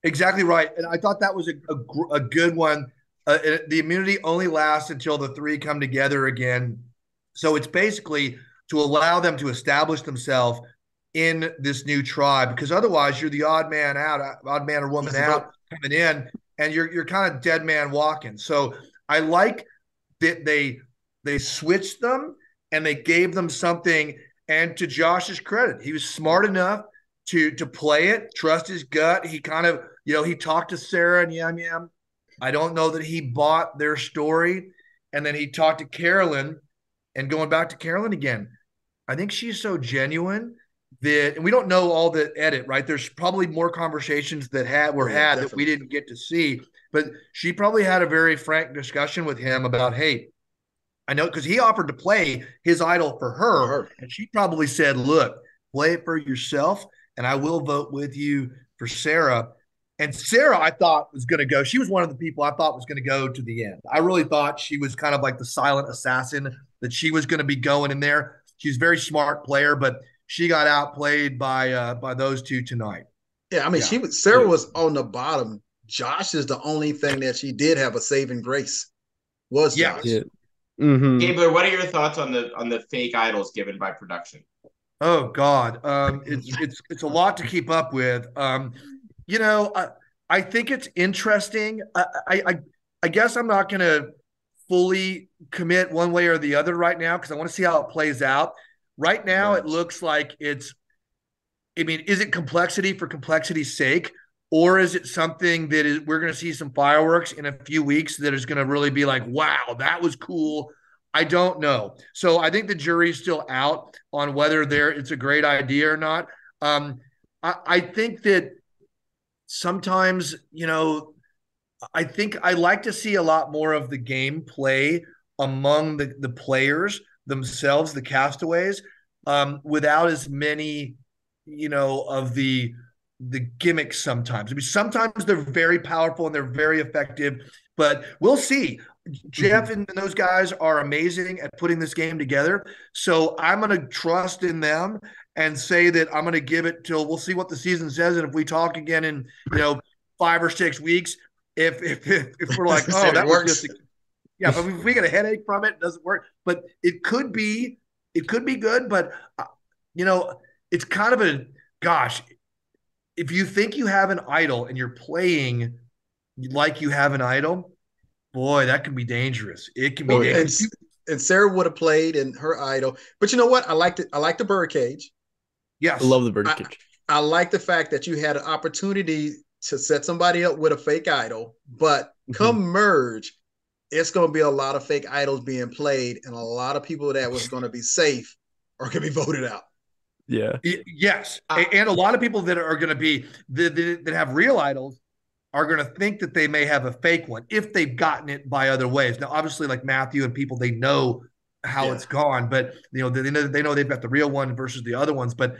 Exactly right. And I thought that was a good one. The immunity only lasts until the three come together again. So it's basically to allow them to establish themselves in this new tribe, because otherwise you're the odd man or woman out coming in, and you're kind of dead man walking. So I like that they switched them and they gave them something. And to Josh's credit, he was smart enough to play it, trust his gut. He kind of, he talked to Sarah and Yam Yam. I don't know that he bought their story. And then he talked to Carolyn, and going back to Carolyn again, I think she's so genuine that, and we don't know all the edit, right? There's probably more conversations that were had that we didn't get to see, but she probably had a very frank discussion with him about, hey, I know, because he offered to play his idol for her, and she probably said, look, play it for yourself, and I will vote with you for Sarah. And Sarah, I thought, was going to go. She was one of the people I thought was going to go to the end. I really thought she was kind of like the silent assassin, that she was going to be going in there. She's a very smart player, but she got outplayed by those two tonight. Yeah, I mean, Sarah was on the bottom. Josh is the only thing that she did have a saving grace. Was Josh. Yeah. Mm-hmm. Gabler, what are your thoughts on the fake idols given by production? Oh God, it's a lot to keep up with. I think it's interesting. I guess I'm not going to fully commit one way or the other right now, because I want to see how it plays out. Right now, it looks like is it complexity for complexity's sake, or is it something that we're going to see some fireworks in a few weeks that is going to really be like, wow, that was cool? I don't know. So I think the jury's still out on whether it's a great idea or not. I think that sometimes, I think I like to see a lot more of the gameplay among the players themselves, the castaways, without as many, of the gimmicks sometimes. I mean, sometimes they're very powerful and they're very effective, but we'll see. Jeff and those guys are amazing at putting this game together. So I'm going to trust in them and say that I'm going to give it till we'll see what the season says. And if we talk again in, 5 or 6 weeks, if we're like, oh, that works. Yeah, but if we get a headache from it, it doesn't work. But it could be good. But, it's kind of gosh, if you think you have an idol and you're playing like you have an idol, boy, that can be dangerous. It can be dangerous. And Sarah would have played in her idol. But you know what? I like the birdcage. Yes. I love the birdcage. I like the fact that you had an opportunity to set somebody up with a fake idol, but come merge, it's going to be a lot of fake idols being played, and a lot of people that was going to be safe are going to be voted out. Yeah. Yes. And a lot of people that are going to be that have real idols are going to think that they may have a fake one if they've gotten it by other ways. Now, obviously, like Matthew and people, they know how it's gone, but they know they've got the real one versus the other ones. But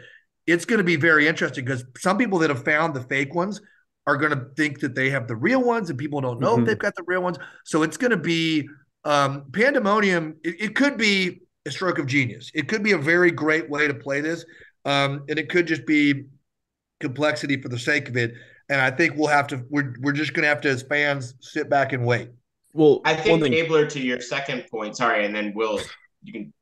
it's going to be very interesting, because some people that have found the fake ones are going to think that they have the real ones, and people don't know if they've got the real ones. So it's going to be pandemonium. It could be a stroke of genius. It could be a very great way to play this, and it could just be complexity for the sake of it. And I think we're just going to have to, as fans, sit back and wait. Well, I think, Gabler, to your second point, sorry, and then Will, you can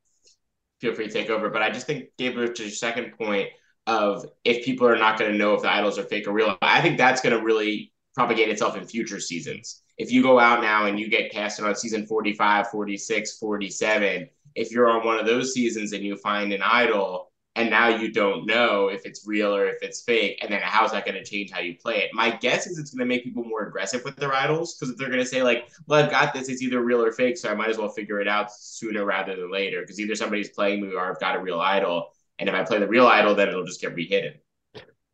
feel free to take over, but I just think, Gabler, to your second point of if people are not going to know if the idols are fake or real, I think that's going to really propagate itself in future seasons. if you go out now and you get casted on season 45, 46, 47, if you're on one of those seasons and you find an idol and now you don't know if it's real or if it's fake, and then how's that going to change how you play it? My guess is it's going to make people more aggressive with their idols, because if they're going to say like, well, I've got this, it's either real or fake, so I might as well figure it out sooner rather than later, because either somebody's playing me or I've got a real idol, and if I play the real idol, then it'll just get rehidden.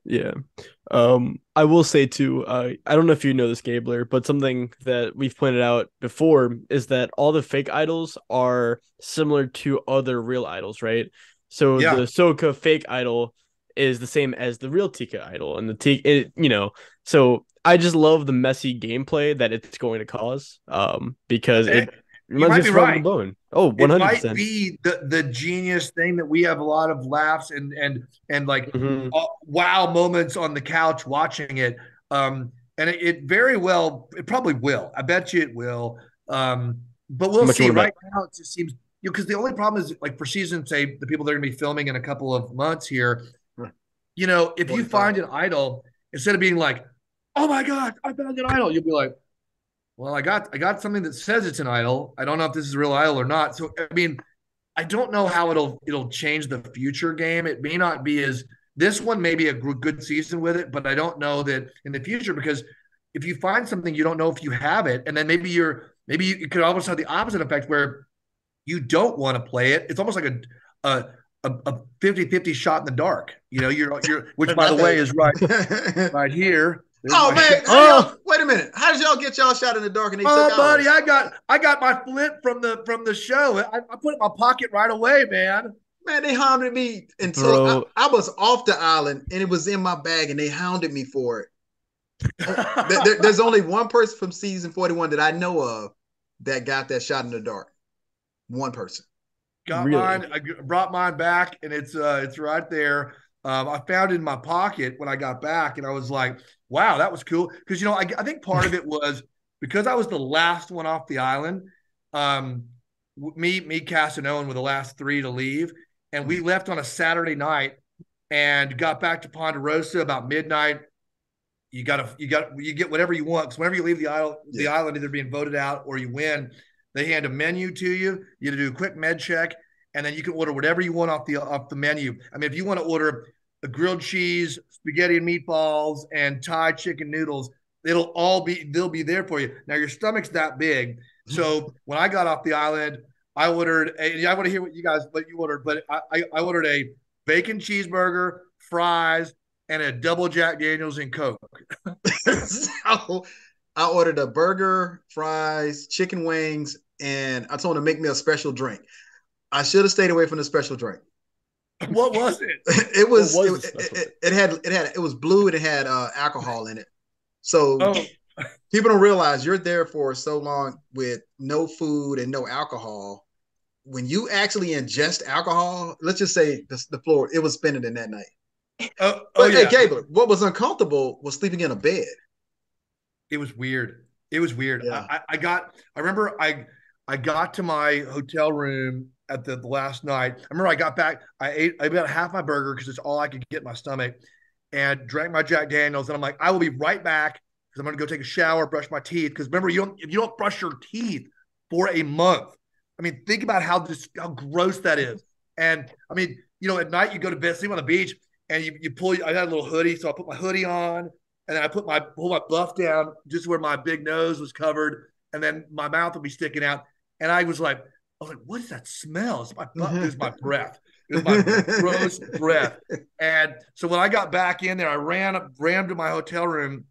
Yeah. I will say too, I don't know if you know this, Gabler, but something that we've pointed out before is that all the fake idols are similar to other real idols, right? So Yeah. the Soka fake idol is the same as the real Tika idol, and the Tika, so I just love the messy gameplay that it's going to cause, because it You reminds might me be of Rub the right. Bone. Oh, It might 100%. be the genius thing that we have a lot of laughs and like Mhm. wow moments on the couch watching it. And it very well, it probably will. I bet you it will. But How we'll much you see. want to Right bet? now, it just seems, because the only problem is like for season, say the people that are going to be filming in a couple of months here, if you 45. find an idol, instead of being like, oh my God, I found an idol, you'll be like, well, I got something that says it's an idol. I don't know if this is a real idol or not. So I mean, I don't know how it'll change the future game. It may not be as, this one may be a good season with it, but I don't know that in the future, because if you find something, you don't know if you have it, and then maybe you could almost have the opposite effect where you don't want to play it. It's almost like a 50-50 shot in the dark. You're which by the way is right here. There's Oh my man, how Oh, y'all? Wait a minute. How did y'all get y'all shot in the dark and they took Oh, buddy, ours? I got my flint from the show. I put it in my pocket right away, man. Man, they hounded me until I, bro. I was off the island and it was in my bag and they hounded me for it. There's only one person from season 41 that I know of that got that shot in the dark. One person. Got Really? mine. I brought mine back, and it's right there. I found it in my pocket when I got back, and I was like, "Wow, that was cool." Because I think part of it was because I was the last one off the island. Um, Cass, and Owen were the last three to leave, and we left on a Saturday night and got back to Ponderosa about midnight. You get whatever you want, because whenever you leave the island, either being voted out or you win, they hand a menu to you. You do a quick med check, and then you can order whatever you want off the menu. I mean, if you want to order a grilled cheese, spaghetti and meatballs, and Thai chicken noodles, they'll be there for you. Now your stomach's that big, so when I got off the island, I ordered. I want to hear what you ordered, but I ordered a bacon cheeseburger, fries, and a double Jack Daniels and Coke. So I ordered a burger, fries, chicken wings, and I told him to make me a special drink. I should have stayed away from the special drink. What was it? It was, What was the special it was blue and it had alcohol in it. So Oh, people don't realize you're there for so long with no food and no alcohol. When you actually ingest alcohol, let's just say the floor, it was spinning in that night. oh But hey, yeah. Gabler, what was uncomfortable was sleeping in a bed. It was weird. It was weird. Yeah. I remember I got to my hotel room at the last night. I remember I got back. I ate about half my burger because it's all I could get in my stomach, and drank my Jack Daniels. And I'm like, I will be right back because I'm going to go take a shower, brush my teeth. Because remember, if you don't brush your teeth for a month, I mean, think about how gross that is. And I mean, at night you go to bed, sleep on the beach, and you pull. I had a little hoodie, so I put my hoodie on, and then I pull my buff down just where my big nose was covered, and then my mouth would be sticking out. And I was like, what is that smell? It's my butt. It was my breath. It was my gross breath. And so when I got back in there, I ran to my hotel room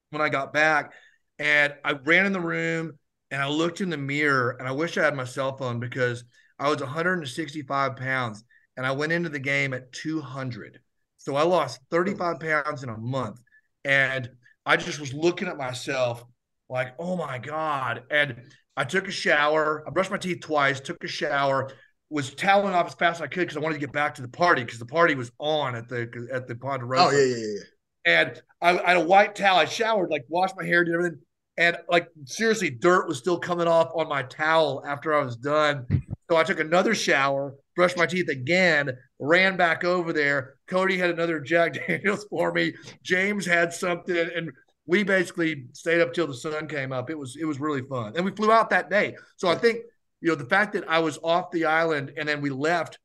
when I got back, and I ran in the room and I looked in the mirror, and I wish I had my cell phone because I was 165 pounds and I went into the game at 200. So I lost 35 pounds in a month. And I just was looking at myself like, oh my God. And I took a shower. I brushed my teeth twice, took a shower, was toweling off as fast as I could because I wanted to get back to the party because the party was on at the Ponderosa. Oh yeah. And I had a white towel. I showered, like washed my hair, did everything. And like seriously, dirt was still coming off on my towel after I was done. So I took another shower, brushed my teeth again, ran back over there. Cody had another Jack Daniels for me. James had something, and we basically stayed up till the sun came up. It was really fun, and we flew out that day. So I think the fact that I was off the island and then we left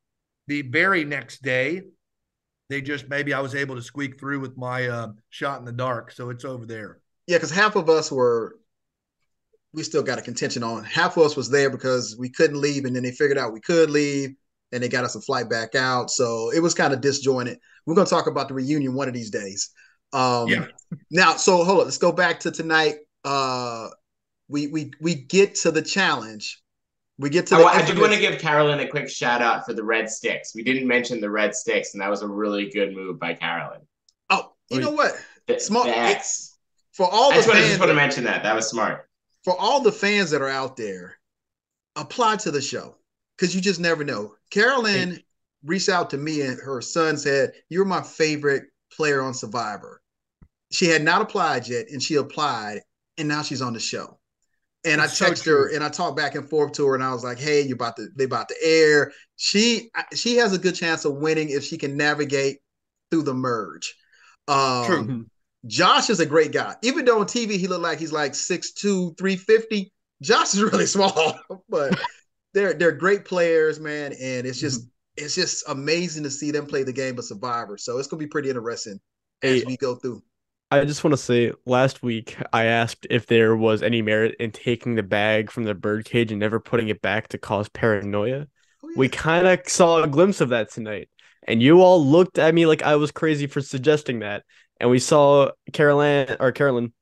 the very next day, they just maybe I was able to squeak through with my shot in the dark. So it's over there. Yeah, because half of us we still got a contention on. Half of us was there because we couldn't leave, and then they figured out we could leave, and they got us a flight back out. So it was kind of disjointed. We're going to talk about the reunion one of these days. Yeah. Now, so hold on. Let's go back to tonight. We get to the challenge. We get to. I do want to give Carolyn a quick shout out for the red sticks. We didn't mention the red sticks, and that was a really good move by Carolyn. Oh, you know what? Smart. For all the I just fans, want to mention that. That was smart. For all the fans that are out there, apply to the show because you just never know. Carolyn reached out to me and her son said, "You're my favorite player on Survivor." She had not applied yet, and she applied, and now she's on the show. And I texted her and I talked back and forth to her, and I was like, "Hey, they about to air." She has a good chance of winning if she can navigate through the merge. True. Josh is a great guy. Even though on TV he looked like he's like 6'2", 350, Josh is really small, but they're great players, man. And it's just amazing to see them play the game of Survivor. So it's gonna be pretty interesting as we go through. I just want to say, last week I asked if there was any merit in taking the bag from the birdcage and never putting it back to cause paranoia. Oh, yeah. We kind of saw a glimpse of that tonight, and you all looked at me like I was crazy for suggesting that. And we saw Carolyn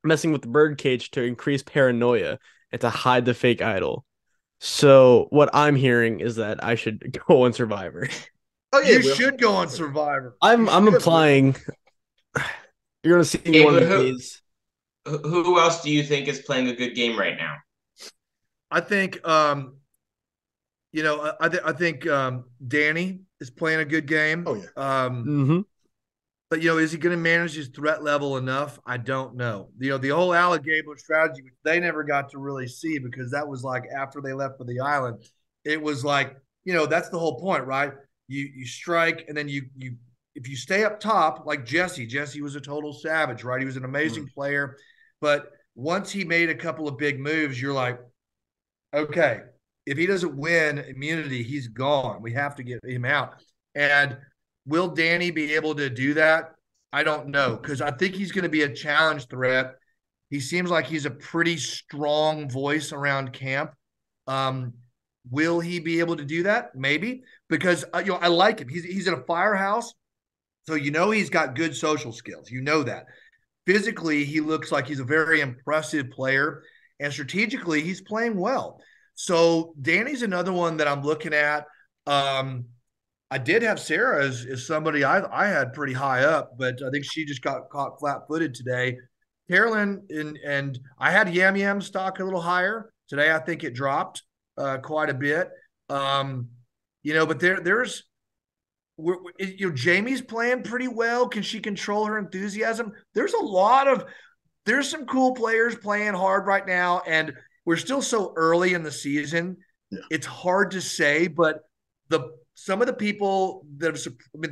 messing with the birdcage to increase paranoia and to hide the fake idol. So what I'm hearing is that I should go on Survivor. Oh yeah, you should go on Survivor. I'm applying. You're gonna see me one of these. Who else do you think is playing a good game right now? I think I think Danny is playing a good game. Oh yeah. But is he going to manage his threat level enough? I don't know. The whole ALLIGABLER strategy, which they never got to really see because that was like after they left for the island. It was like, that's the whole point, right? You strike, and then you if you stay up top, like Jesse was a total savage, right? He was an amazing player. But once he made a couple of big moves, you're like, okay, if he doesn't win immunity, he's gone. We have to get him out. And will Danny be able to do that? I don't know, because I think he's going to be a challenge threat. He seems like he's a pretty strong voice around camp. Will he be able to do that? Maybe, because I like him. He's in a firehouse. So he's got good social skills. That. Physically, he looks like he's a very impressive player. And strategically, he's playing well. So Danny's another one that I'm looking at. I did have Sarah as somebody I had pretty high up, but I think she just got caught flat-footed today. Carolyn and I had Yam stock a little higher. Today I think it dropped quite a bit. But there's Jamie's playing pretty well. Can she control her enthusiasm? There's some cool players playing hard right now, and we're still so early in the season. Yeah. It's hard to say, but some of the people the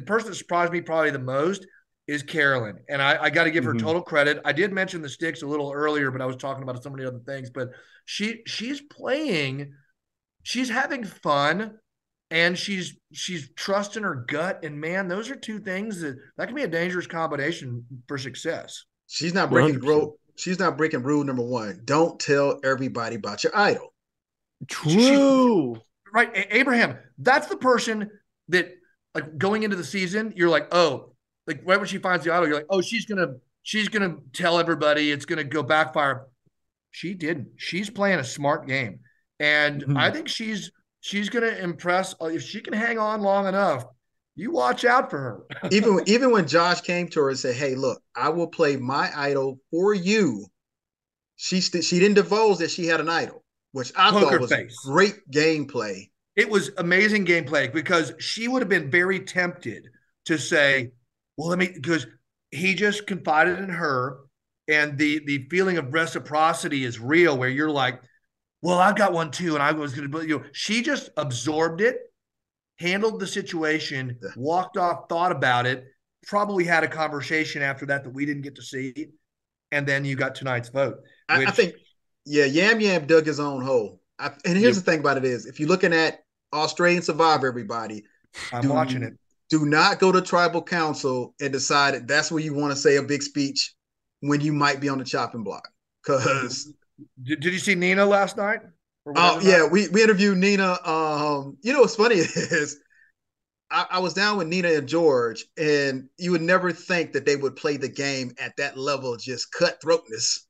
person that surprised me probably the most is Carolyn, and I got to give her total credit. I did mention the sticks a little earlier, but I was talking about so many other things. But she's playing, she's having fun. And she's trusting her gut, and man, those are two things that can be a dangerous combination for success. She's not breaking rule. She's not breaking rule number one. Don't tell everybody about your idol. True. Right, Abraham. That's the person that, like, going into the season, you're like, oh, like right when she finds the idol, you're like, oh, she's gonna tell everybody, it's gonna go backfire. She didn't. She's playing a smart game, and I think she's going to impress. If she can hang on long enough, you watch out for her. even when Josh came to her and said, "Hey, look, I will play my idol for you," she didn't divulge that she had an idol, which I thought was great gameplay. It was amazing gameplay because she would have been very tempted to say, "Well, because he just confided in her, and the feeling of reciprocity is real, where you're like, well, I've got one too, and I was going to, she just absorbed it, handled the situation, walked off, thought about it, probably had a conversation after that we didn't get to see. and then you got tonight's vote, I which think, yeah, Yam Yam dug his own hole. And here's the thing about it is, if you're looking at Australian Survivor, everybody, I'm watching do it. do not go to tribal council and decide that that's where you want to say a big speech when you might be on the chopping block. Because Did you see Nina last night or oh whatever yeah, night? we interviewed Nina. You know what's funny is I was down with Nina and George, and you would never think that they would play the game at that level, just cutthroatness.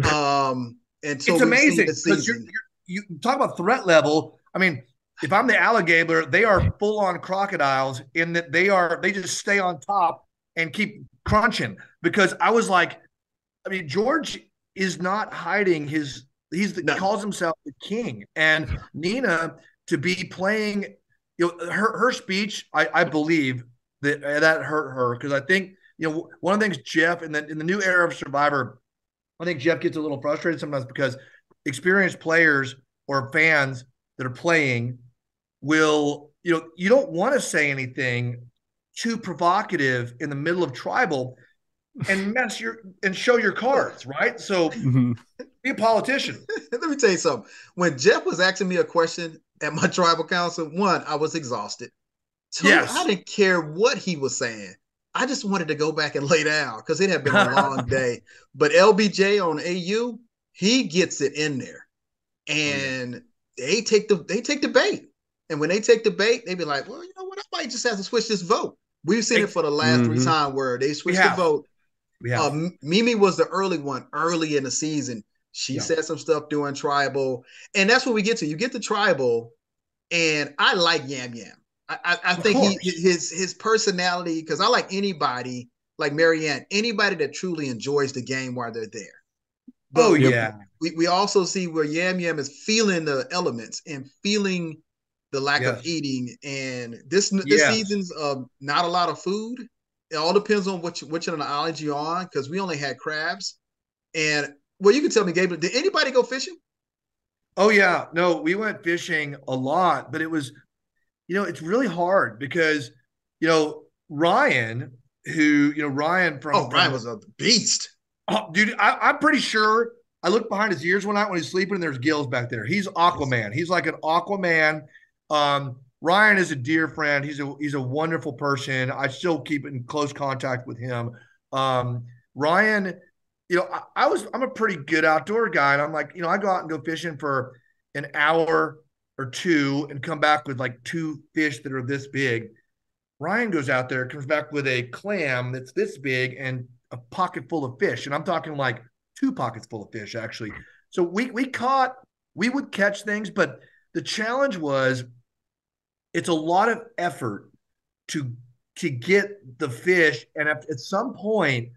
Until It's we've seen amazing this because season. you talk about threat level. I mean, if I'm the ALLIGABLER, they are full on crocodiles in that they just stay on top and keep crunching. Because I was like, I mean, George is not hiding he No, calls himself the king, and Nina to be playing, her speech. I believe that hurt her because I think one of the things Jeff in the new era of Survivor, I think Jeff gets a little frustrated sometimes because experienced players or fans that are playing will, you don't want to say anything too provocative in the middle of tribal and show your look, cards, right? So Mhm. be a politician. let me tell you something. When Jeff was asking me a question at my tribal council, one, I was exhausted. Two, I Yes. didn't care what he was saying. I just wanted to go back and lay down because it had been a long day. But LBJ on AU, he gets it in there. Oh yeah. And they take the bait. And when they take the bait, they be like, well, you know what? I might just have to switch this vote. We've seen it for the last three Mhm. times where they We switched the have. vote. We have. Mimi was the early one, early in the season. She Yeah. said some stuff during tribal, and that's what we get to. You get to tribal, and I like Yam Yam. I Of think course. his personality, because I like anybody like Marianne, anybody that truly enjoys the game while they're there. Oh But Yep. yeah. we also see where Yam Yam is feeling the elements and feeling the lack of Yes. eating. And this Yes. season's not a lot of food. It all depends on which analogy you're on, because we only had crabs. And well, you can tell me, Gabriel, did anybody go fishing? Oh yeah. No, we went fishing a lot, but it was, it's really hard because, Ryan, Ryan Oh, Ryan from was a beast. oh, dude, I'm pretty sure I looked behind his ears one night when he's sleeping and there's gills back there. He's Yes. Aquaman. He's like an Aquaman. Ryan is a dear friend. He's a wonderful person. I still keep in close contact with him. Ryan, I'm a pretty good outdoor guy, and I'm like, I go out and go fishing for an hour or two and come back with like two fish that are this big. Ryan goes out there, comes back with a clam that's this big and a pocket full of fish. And I'm talking like two pockets full of fish, actually. So we would catch things, but the challenge was it's a lot of effort to get the fish. And at some point,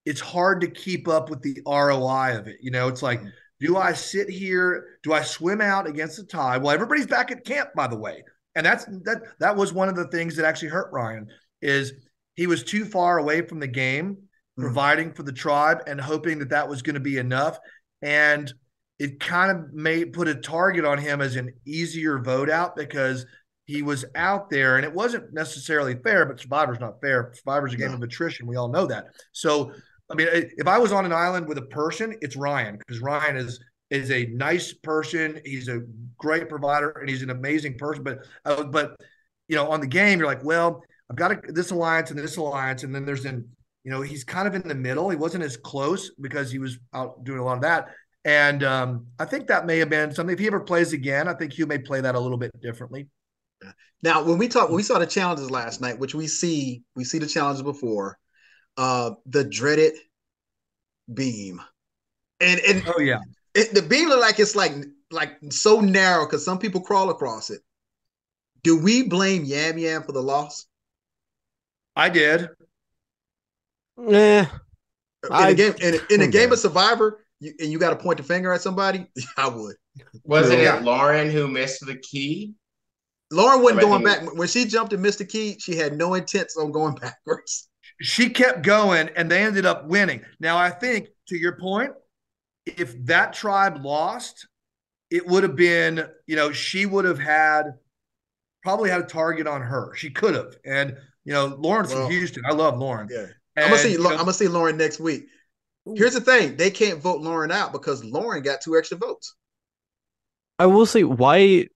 it's hard to keep up with the ROI of it. It's like, do I sit here? Do I swim out against the tide? Well, everybody's back at camp, by the way. And that was one of the things that actually hurt Ryan is he was too far away from the game, Mm. providing for the tribe and hoping that was going to be enough. And it kind of put a target on him as an easier vote out because he was out there and it wasn't necessarily fair, but Survivor's not fair. Survivor's a game of attrition. We all know that. So, I mean, if I was on an island with a person, it's Ryan because Ryan is a nice person. He's a great provider and he's an amazing person. But on the game, you're like, well, I've got this alliance and this alliance, and then he's kind of in the middle. He wasn't as close because he was out doing a lot of that. And I think that may have been something. If he ever plays again, I think he may play that a little bit differently. Now, when we saw the challenges last night, which we see the challenges before, the dreaded beam, and Oh yeah, the beam look like it's like so narrow because some people crawl across it. Do we blame Yam Yam for the loss I did. Eh, in the I game? In the game okay. of Survivor, and you got to point the finger at somebody. I would. Wasn't True. it Yeah, Lauren who missed the key? Lauren Or am wasn't I going thinking? back when she jumped and missed the key. She had no intents on going backwards. she kept going, and they ended up winning. Now I think to your point, if that tribe lost, it would have been, she would have probably had a target on her. She could have. And, Lauren's from Well, Houston. I love Lauren. yeah, I'm gonna And, see. I'm gonna see Lauren next week. Here's the thing: they can't vote Lauren out because Lauren got 2 extra votes. I will say, why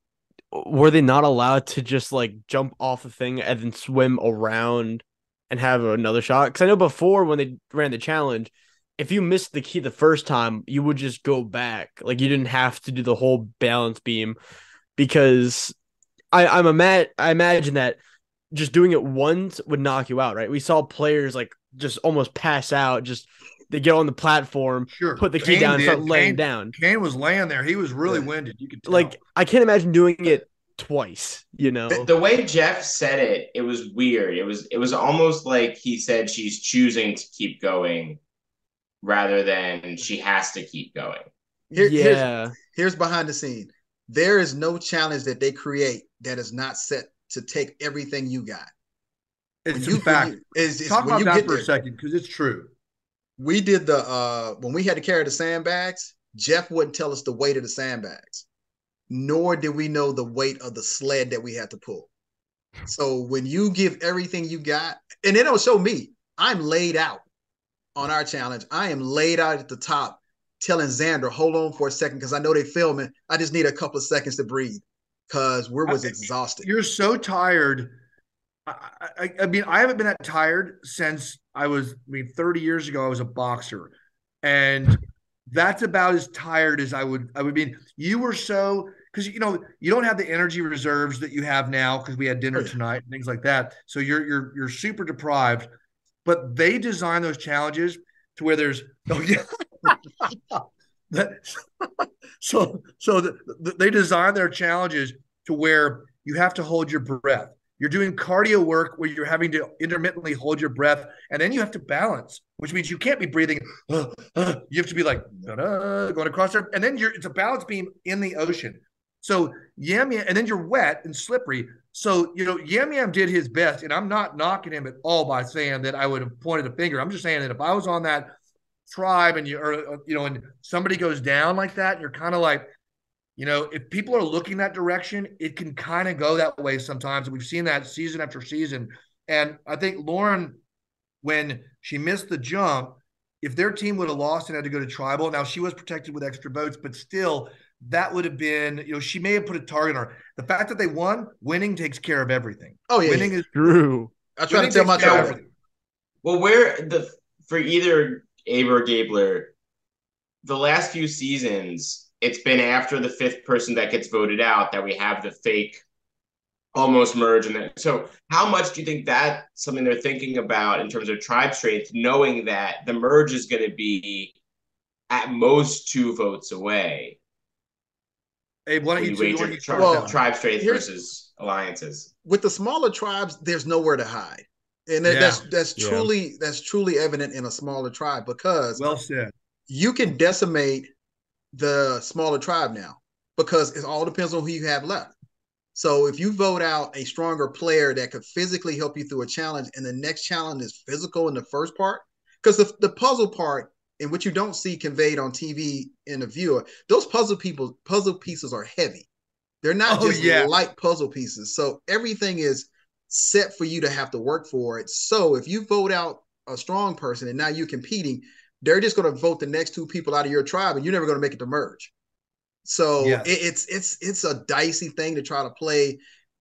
were they not allowed to just like jump off the thing and then swim around and have another shot? Because I know before when they ran the challenge, if you missed the key the first time, you would just go back. Like you didn't have to do the whole balance beam because I imagine that just doing it once would knock you out, right? We saw players like just almost pass out, just they get on the platform, Sure. put the key Kane down, and start did. laying down. Kane was laying there. He was really Yeah. winded. You could tell. Like I can't imagine doing it twice, you know. The way Jeff said it, it was weird. It was almost like he said she's choosing to keep going rather than she has to keep going. Yeah. Here's behind the scene. There is no challenge that they create that is not set to take everything you got. It's a fact. Talk about that for a second because it's true. We did when we had to carry the sandbags, Jeff wouldn't tell us the weight of the sandbags, nor did we know the weight of the sled that we had to pull. So when you give everything you got, and it don't show me, I'm laid out on our challenge. I am laid out at the top telling Xander, hold on for a second because I know they filming. I just need a couple of seconds to breathe because we was exhausted. You're so tired. I mean, I haven't been that tired since 30 years ago, I was a boxer. And that's about as tired as I would be. You were so, because, you don't have the energy reserves that you have now because we had dinner tonight and things like that. So you're super deprived. But they design those challenges to where there's, they design their challenges to where you have to hold your breath. You're doing cardio work where you're having to intermittently hold your breath, and then you have to balance, which means you can't be breathing. You have to be like going across there, and then it's a balance beam in the ocean. So Yam Yam, and then you're wet and slippery. So Yam Yam did his best, and I'm not knocking him at all by saying that I would have pointed a finger. I'm just saying that if I was on that tribe and and somebody goes down like that, you're kind of like, if people are looking that direction, it can kind of go that way sometimes. And we've seen that season after season. And I think Lauren, when she missed the jump, if their team would have lost and had to go to tribal, now she was protected with extra votes, but still, that would have been, she may have put a target on her. The fact that they won, winning takes care of everything. Oh, yeah. Winning is true. I try to tell my tribe. Well, for either Abe or Gabler, the last few seasons, it's been after the fifth person that gets voted out that we have the fake almost merge. So how much do you think that's something they're thinking about in terms of tribe strength, knowing that the merge is going to be at most 2 votes away? Abe, why don't you tribe strength versus alliances? With the smaller tribes, there's nowhere to hide. And that's truly evident in a smaller tribe because well said. You can decimate the smaller tribe now because it all depends on who you have left. So if you vote out a stronger player that could physically help you through a challenge and the next challenge is physical in the first part, because the puzzle part and what you don't see conveyed on TV in the viewer, those puzzle pieces are heavy. They're not light puzzle pieces. So everything is set for you to have to work for it. So if you vote out a strong person and now you're competing, they're just going to vote the next 2 people out of your tribe, and you're never going to make it to merge. So it's a dicey thing to try to play.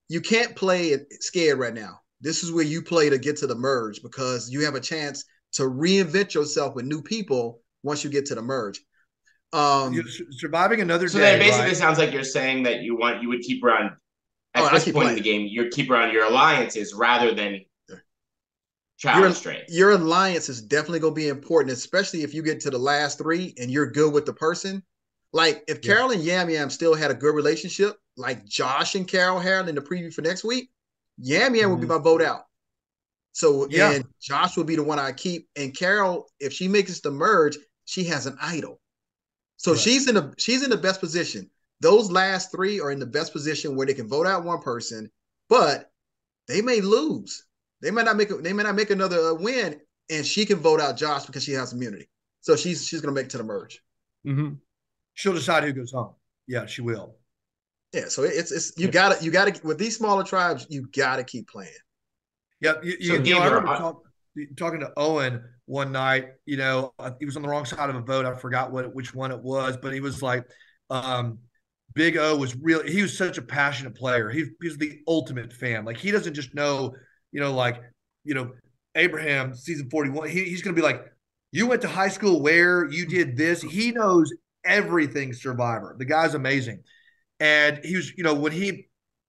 You can't play it scared right now. This is where you play to get to the merge because you have a chance to reinvent yourself with new people once you get to the merge. You're surviving another day. So that basically sounds like you're saying that you would keep around at this point in the game. You keep around your alliances rather than your alliance is definitely going to be important, especially if you get to the last 3 and you're good with the person. Like if Carol and Yam Yam still had a good relationship, like Josh and Carol had in the preview for next week, Yam Yam would be my vote out. So and Josh will be the one I keep. And Carol, if she makes the merge, she has an idol. So she's in the best position. Those last 3 are in the best position where they can vote out one person, but they may lose. They might not make another win, and she can vote out Josh because she has immunity. So she's going to make it to the merge. Mm-hmm. She'll decide who goes home. Yeah, she will. Yeah, so it's you got to with these smaller tribes, you got to keep playing. Yeah, talking to Owen one night. You know, he was on the wrong side of a vote. I forgot which one it was, but he was like, um, Big O was really, he was such a passionate player. He's the ultimate fan. Like he doesn't just know, like, you know, Abraham season 41. He's going to be like, you went to high school where you did this. He knows everything Survivor. The guy's amazing. And he was,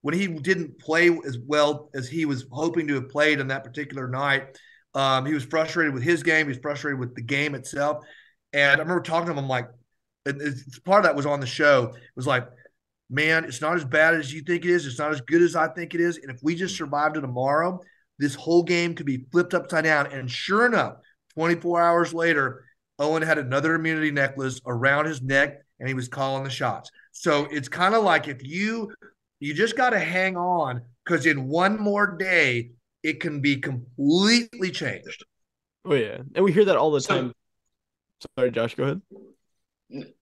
when he didn't play as well as he was hoping to have played on that particular night, he was frustrated with his game. He was frustrated with the game itself. And I remember talking to him. I'm like, it's part of that was on the show. It was like, man, it's not as bad as you think it is. It's not as good as I think it is. And if we just survived it tomorrow, this whole game could be flipped upside down. And sure enough, 24 hours later, Owen had another immunity necklace around his neck and he was calling the shots. So it's kind of like if you just got to hang on, because in one more day, it can be completely changed. Oh yeah, and we hear that all the time. Sorry, Josh, go ahead.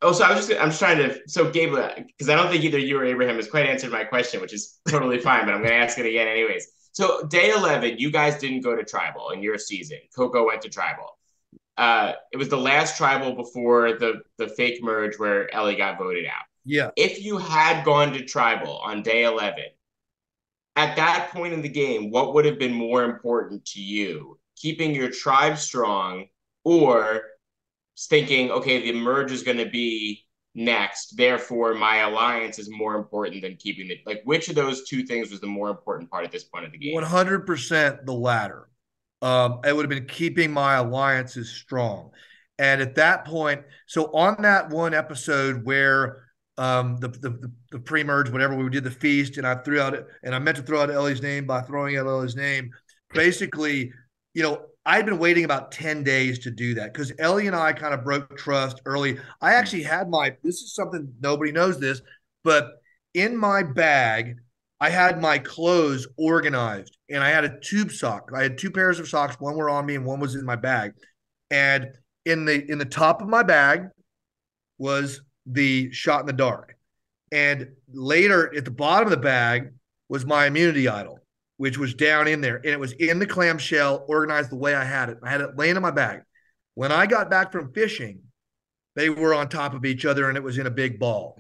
Oh, so I'm just trying to. So Gabe, because I don't think either you or Abraham has quite answered my question, which is totally fine, but I'm going to ask it again anyways. So day 11, you guys didn't go to tribal in your season. Coco went to tribal. It was the last tribal before the fake merge where Ellie got voted out. Yeah. If you had gone to tribal on day 11, at that point in the game, what would have been more important to you? Keeping your tribe strong or thinking, okay, the merge is going to be next, therefore my alliance is more important than keeping it? Like, which of those two things was the more important part at this point of the game? 100% the latter. It would have been keeping my alliances strong. And at that point, so on that one episode where the pre-merge, whatever, we did the feast, and I meant to throw out Ellie's name by throwing out Ellie's name. Basically, I'd been waiting about 10 days to do that because Ellie and I kind of broke trust early. I actually had this is something nobody knows this, but in my bag, I had my clothes organized and I had a tube sock. I had two pairs of socks. One were on me and one was in my bag. And in the top of my bag was the shot in the dark. And later at the bottom of the bag was my immunity idol, which was down in there. And it was in the clamshell, organized the way I had it. I had it laying in my bag. When I got back from fishing, they were on top of each other and it was in a big ball.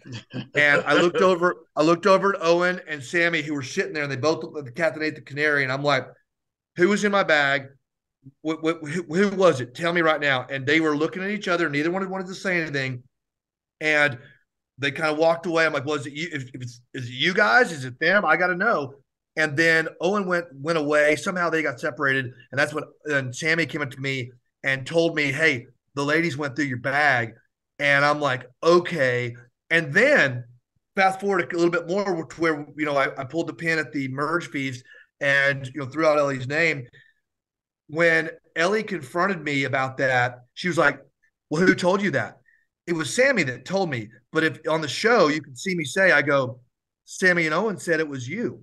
And I looked over at Owen and Sammy, who were sitting there, and they both looked like the cat that ate the canary. And I'm like, who was in my bag? Who was it? Tell me right now. And they were looking at each other. Neither one wanted to say anything. And they kind of walked away. I'm like, well, is it you? Is it you guys? Is it them? I got to know. And then Owen went away. Somehow they got separated. And that's when Sammy came up to me and told me, hey, the ladies went through your bag. And I'm like, okay. And then fast forward a little bit more to where, I pulled the pin at the merge feast and, threw out Ellie's name. When Ellie confronted me about that, she was like, well, who told you that? It was Sammy that told me. But if on the show, you can see me say, I go, Sammy and Owen said it was you.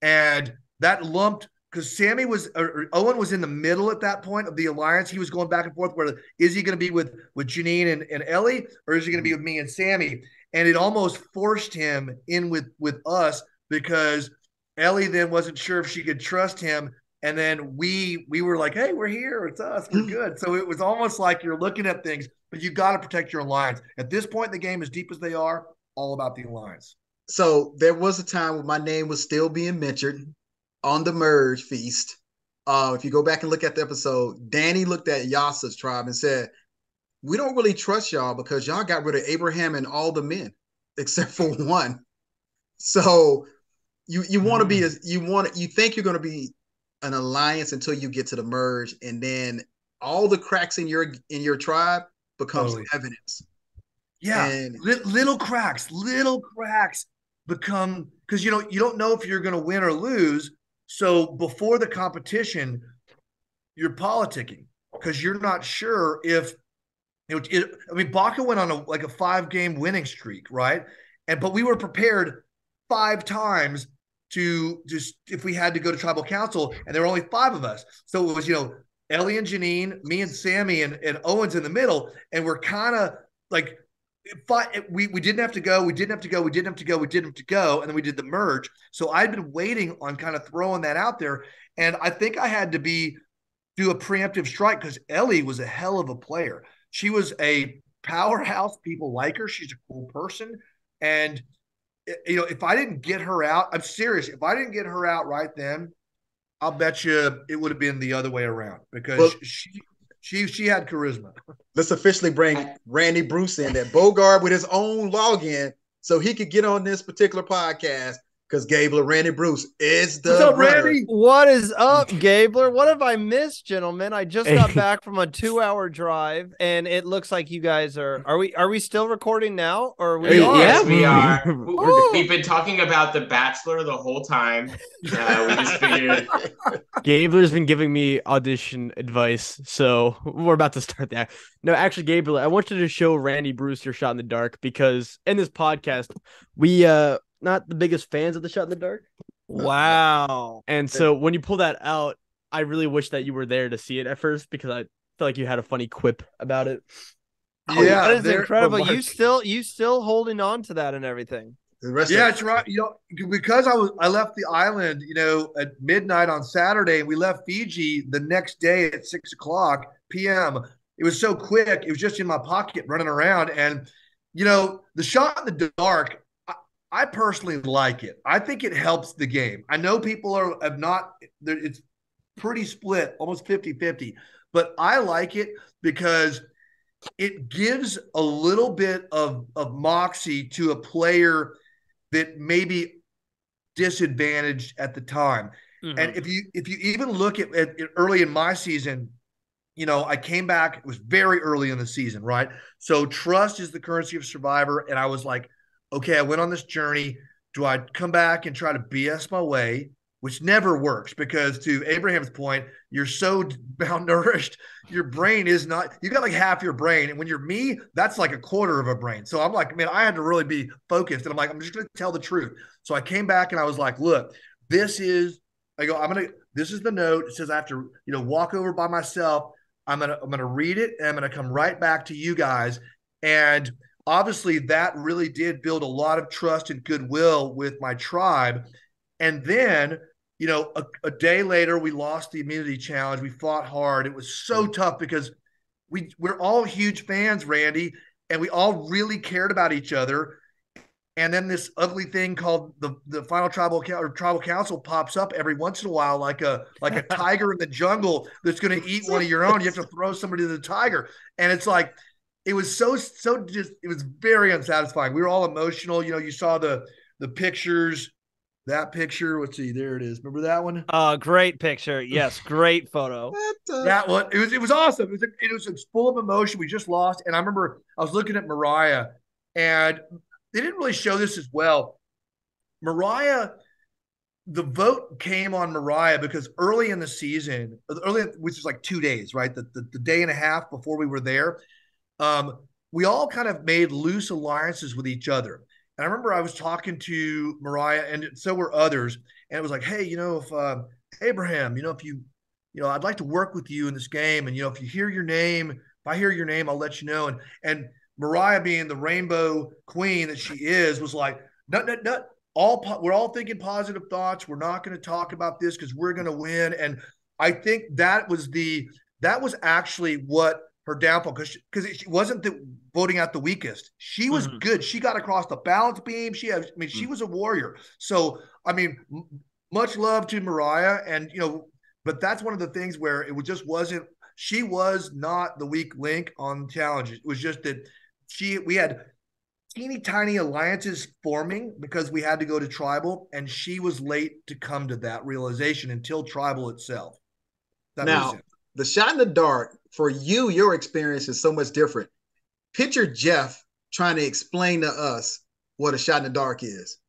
And that lumped, because Owen was in the middle at that point of the alliance. He was going back and forth. Where is he going to be with Janine and Ellie, or is he going to be with me and Sammy? And it almost forced him in with us because Ellie then wasn't sure if she could trust him. And then we were like, hey, we're here. It's us. We're good. So it was almost like you're looking at things, but you got to protect your alliance. At this point in the game, as deep as they are, all about the alliance. So there was a time when my name was still being mentioned on the merge feast. If you go back and look at the episode, Danny looked at Yasa's tribe and said, we don't really trust y'all because y'all got rid of Abraham and all the men except for one. So you want to be you think you're going to be an alliance until you get to the merge, and then all the cracks in your tribe becomes evidence. Yeah, and little cracks become, because you don't know if you're going to win or lose. So before the competition, you're politicking because you're not sure if Baca went on a 5-game winning streak, right? But we were prepared 5 times to just if we had to go to tribal council, and there were only 5 of us. So it was Ellie and Janine, me and Sammy and Owens in the middle, and we're kind of like we didn't have to go, and then we did the merge. So I'd been waiting on kind of throwing that out there, and I think I had to be do a preemptive strike because Ellie was a hell of a player. She was a powerhouse. People like her. She's a cool person. And, if I didn't get her out, I'm serious. If I didn't get her out right then, I'll bet you it would have been the other way around because she had charisma. Let's officially bring Randy Bruce in, that Bogart with his own login, so he could get on this particular podcast. Because Gabler, Randy Bruce is the What's up, runner. Randy? What is up, Gabler? What have I missed, gentlemen? I just got back from a 2-hour drive, and it looks like you guys are. Are we still recording now, or are we? Yes, we are. We've been talking about The Bachelor the whole time. We just figured. Gabler's been giving me audition advice, so we're about to start that. No, actually, Gabler, I want you to show Randy Bruce your shot in the dark because in this podcast, we not the biggest fans of the shot in the dark. Wow. And so when you pull that out, I really wish that you were there to see it at first because I feel like you had a funny quip about it. Yeah, that is incredible. You still holding on to that and everything. It's right. Because I left the island, at midnight on Saturday, and we left Fiji the next day at 6:00 p.m. It was so quick. It was just in my pocket running around. And, the shot in the dark, I personally like it. I think it helps the game. I know people have not, it's pretty split, almost 50-50, but I like it because it gives a little bit of moxie to a player that may be disadvantaged at the time. Mm-hmm. And if you even look at early in my season, I came back, it was very early in the season, right? So trust is the currency of Survivor. And I was like, okay, I went on this journey. Do I come back and try to BS my way, which never works because to Abraham's point, you're so malnourished. Your brain is not, you got like half your brain. And when you're me, that's like a quarter of a brain. So I'm like, man, I had to really be focused. And I'm like, I'm just going to tell the truth. So I came back and I was like, look, this is the note. It says I have to, walk over by myself. I'm going to read it and I'm going to come right back to you guys. And obviously, that really did build a lot of trust and goodwill with my tribe. And then, a day later, we lost the immunity challenge. We fought hard. It was so tough because we're all huge fans, Randy, and we all really cared about each other. And then this ugly thing called the final tribal council pops up every once in a while, like a tiger in the jungle that's going to eat one of your own. You have to throw somebody to the tiger, and it's like. It was so just, it was very unsatisfying. We were all emotional. You saw the pictures, that picture. Let's see, there it is. Remember that one? Great picture. Yes. Great photo. That one. It was awesome. It was full of emotion. We just lost. And I remember I was looking at Mariah and they didn't really show this as well. Mariah, the vote came on Mariah because early in the season, which was like 2 days, right? The day and a half before we were there, we all kind of made loose alliances with each other. And I remember I was talking to Mariah and so were others. And it was like, hey, if Abraham, if you, I'd like to work with you in this game. And, if you hear your name, if I hear your name, I'll let you know. And Mariah being the rainbow queen that she is, was like, no, we're all thinking positive thoughts. We're not going to talk about this because we're going to win. And I think that was actually what her downfall, because she wasn't voting out the weakest. She was good. She got across the balance beam. She was a warrior. So, much love to Mariah. And, but that's one of the things where it just wasn't, she was not the weak link on challenges. It was just that we had teeny tiny alliances forming because we had to go to tribal, and she was late to come to that realization until tribal itself. Now, the shot in the dark, for you, your experience is so much different. Picture Jeff trying to explain to us what a shot in the dark is.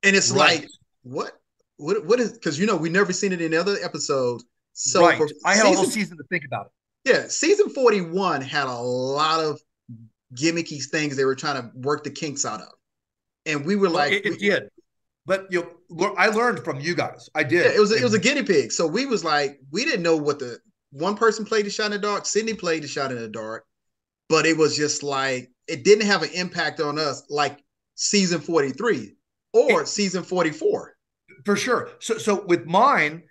And it's right. Like, what is, because, we never seen it in other episodes. So right. I had a whole season to think about it. Yeah. Season 41 had a lot of gimmicky things they were trying to work the kinks out of. And we were like, it did. But I learned from you guys. I did. Yeah, it was a guinea pig. So we was like, we didn't know what the one person played the shot in the dark. Sydney played the shot in the dark, but it was just like, it didn't have an impact on us like season 43 or season 44. For sure. So with mine,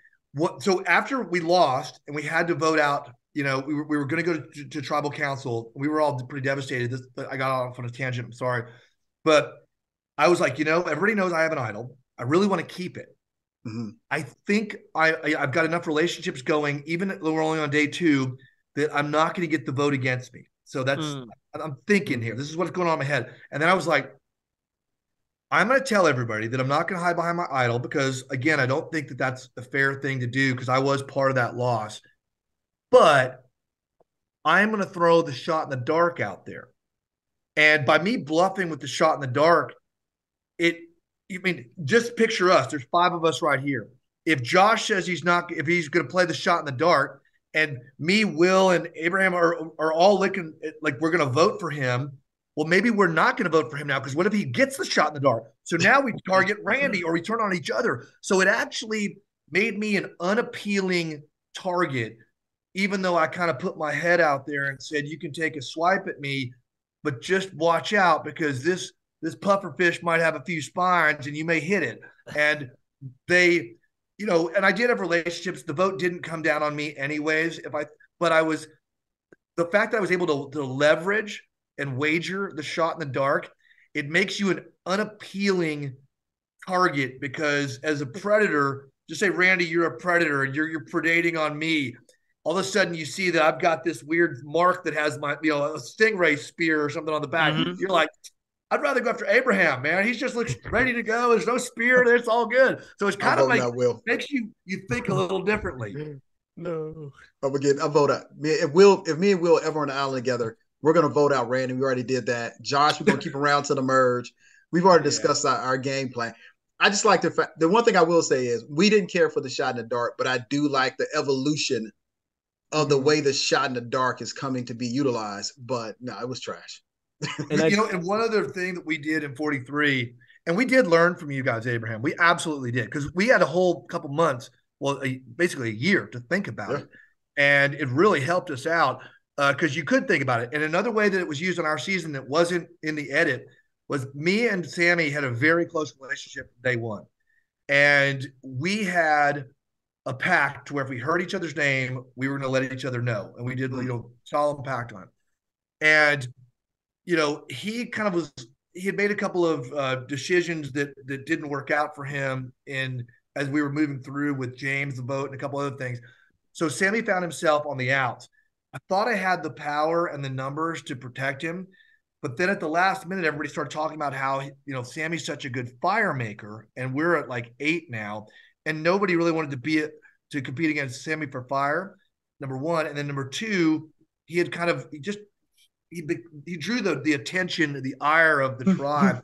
So after we lost and we had to vote out, we were going to go to tribal council. We were all pretty devastated. I got off on a tangent. I'm sorry. But I was like, everybody knows I have an idol. I really want to keep it. Mm-hmm. I think I've got enough relationships going, even though we're only on day 2, that I'm not going to get the vote against me. So I'm thinking here. This is what's going on in my head. And then I was like, I'm going to tell everybody that I'm not going to hide behind my idol because, again, I don't think that that's a fair thing to do because I was part of that loss. But I'm going to throw the shot in the dark out there. And by me bluffing with the shot in the dark, just picture us. There's 5 of us right here. If Josh says if he's going to play the shot in the dark, and me, Will, and Abraham are all looking like we're going to vote for him, well, maybe we're not going to vote for him now because what if he gets the shot in the dark? So now we target Randy or we turn on each other. So it actually made me an unappealing target, even though I kind of put my head out there and said, you can take a swipe at me, but just watch out because this pufferfish might have a few spines and you may hit it. And they, and I did have relationships. The vote didn't come down on me anyways. The fact that I was able to leverage and wager the shot in the dark, it makes you an unappealing target because as a predator, just say, Randy, you're a predator and you're predating on me. All of a sudden you see that I've got this weird mark that has my, a stingray spear or something on the back. Mm-hmm. You're like, I'd rather go after Abraham, man. He just looks ready to go. There's no spear. It's all good. So it's kind of like makes you think a little differently. No. But again, I vote out. If me and Will ever on the island together, we're gonna vote out Randy. We already did that. Josh, we're gonna keep around to the merge. We've already discussed our game plan. I just like the one thing I will say is we didn't care for the shot in the dark, but I do like the evolution of the way the shot in the dark is coming to be utilized. But no, it was trash. And and one other thing that we did in 43, and we did learn from you guys, Abraham. We absolutely did because we had a whole couple months, basically a year to think about it, and it really helped us out because you could think about it. And another way that it was used on our season that wasn't in the edit was me and Sammy had a very close relationship day 1, and we had a pact where if we heard each other's name, we were going to let each other know, and we did solemn pact on it. And he had made a couple of decisions that didn't work out for him as we were moving through with James, the vote, and a couple other things. So Sammy found himself on the outs. I thought I had the power and the numbers to protect him. But then at the last minute, everybody started talking about how, Sammy's such a good fire maker. And we're at like 8 now. And nobody really wanted to compete against Sammy for fire, number 1. And then number 2, he had he drew the attention, the ire of the tribe.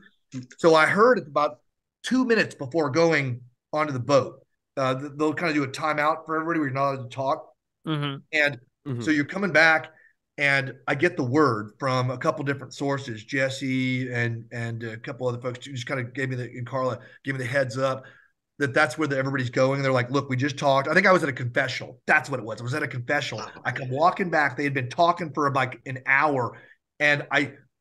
So I heard it about 2 minutes before going onto the boat. They'll kind of do a timeout for everybody where you're not allowed to talk. Mm-hmm. And so you're coming back, and I get the word from a couple different sources, Jesse and a couple other folks who just kind of Carla gave me the heads up that's where everybody's going. They're like, look, we just talked. I think I was at a confessional. That's what it was. I was at a confessional. I come walking back. They had been talking for like an hour. And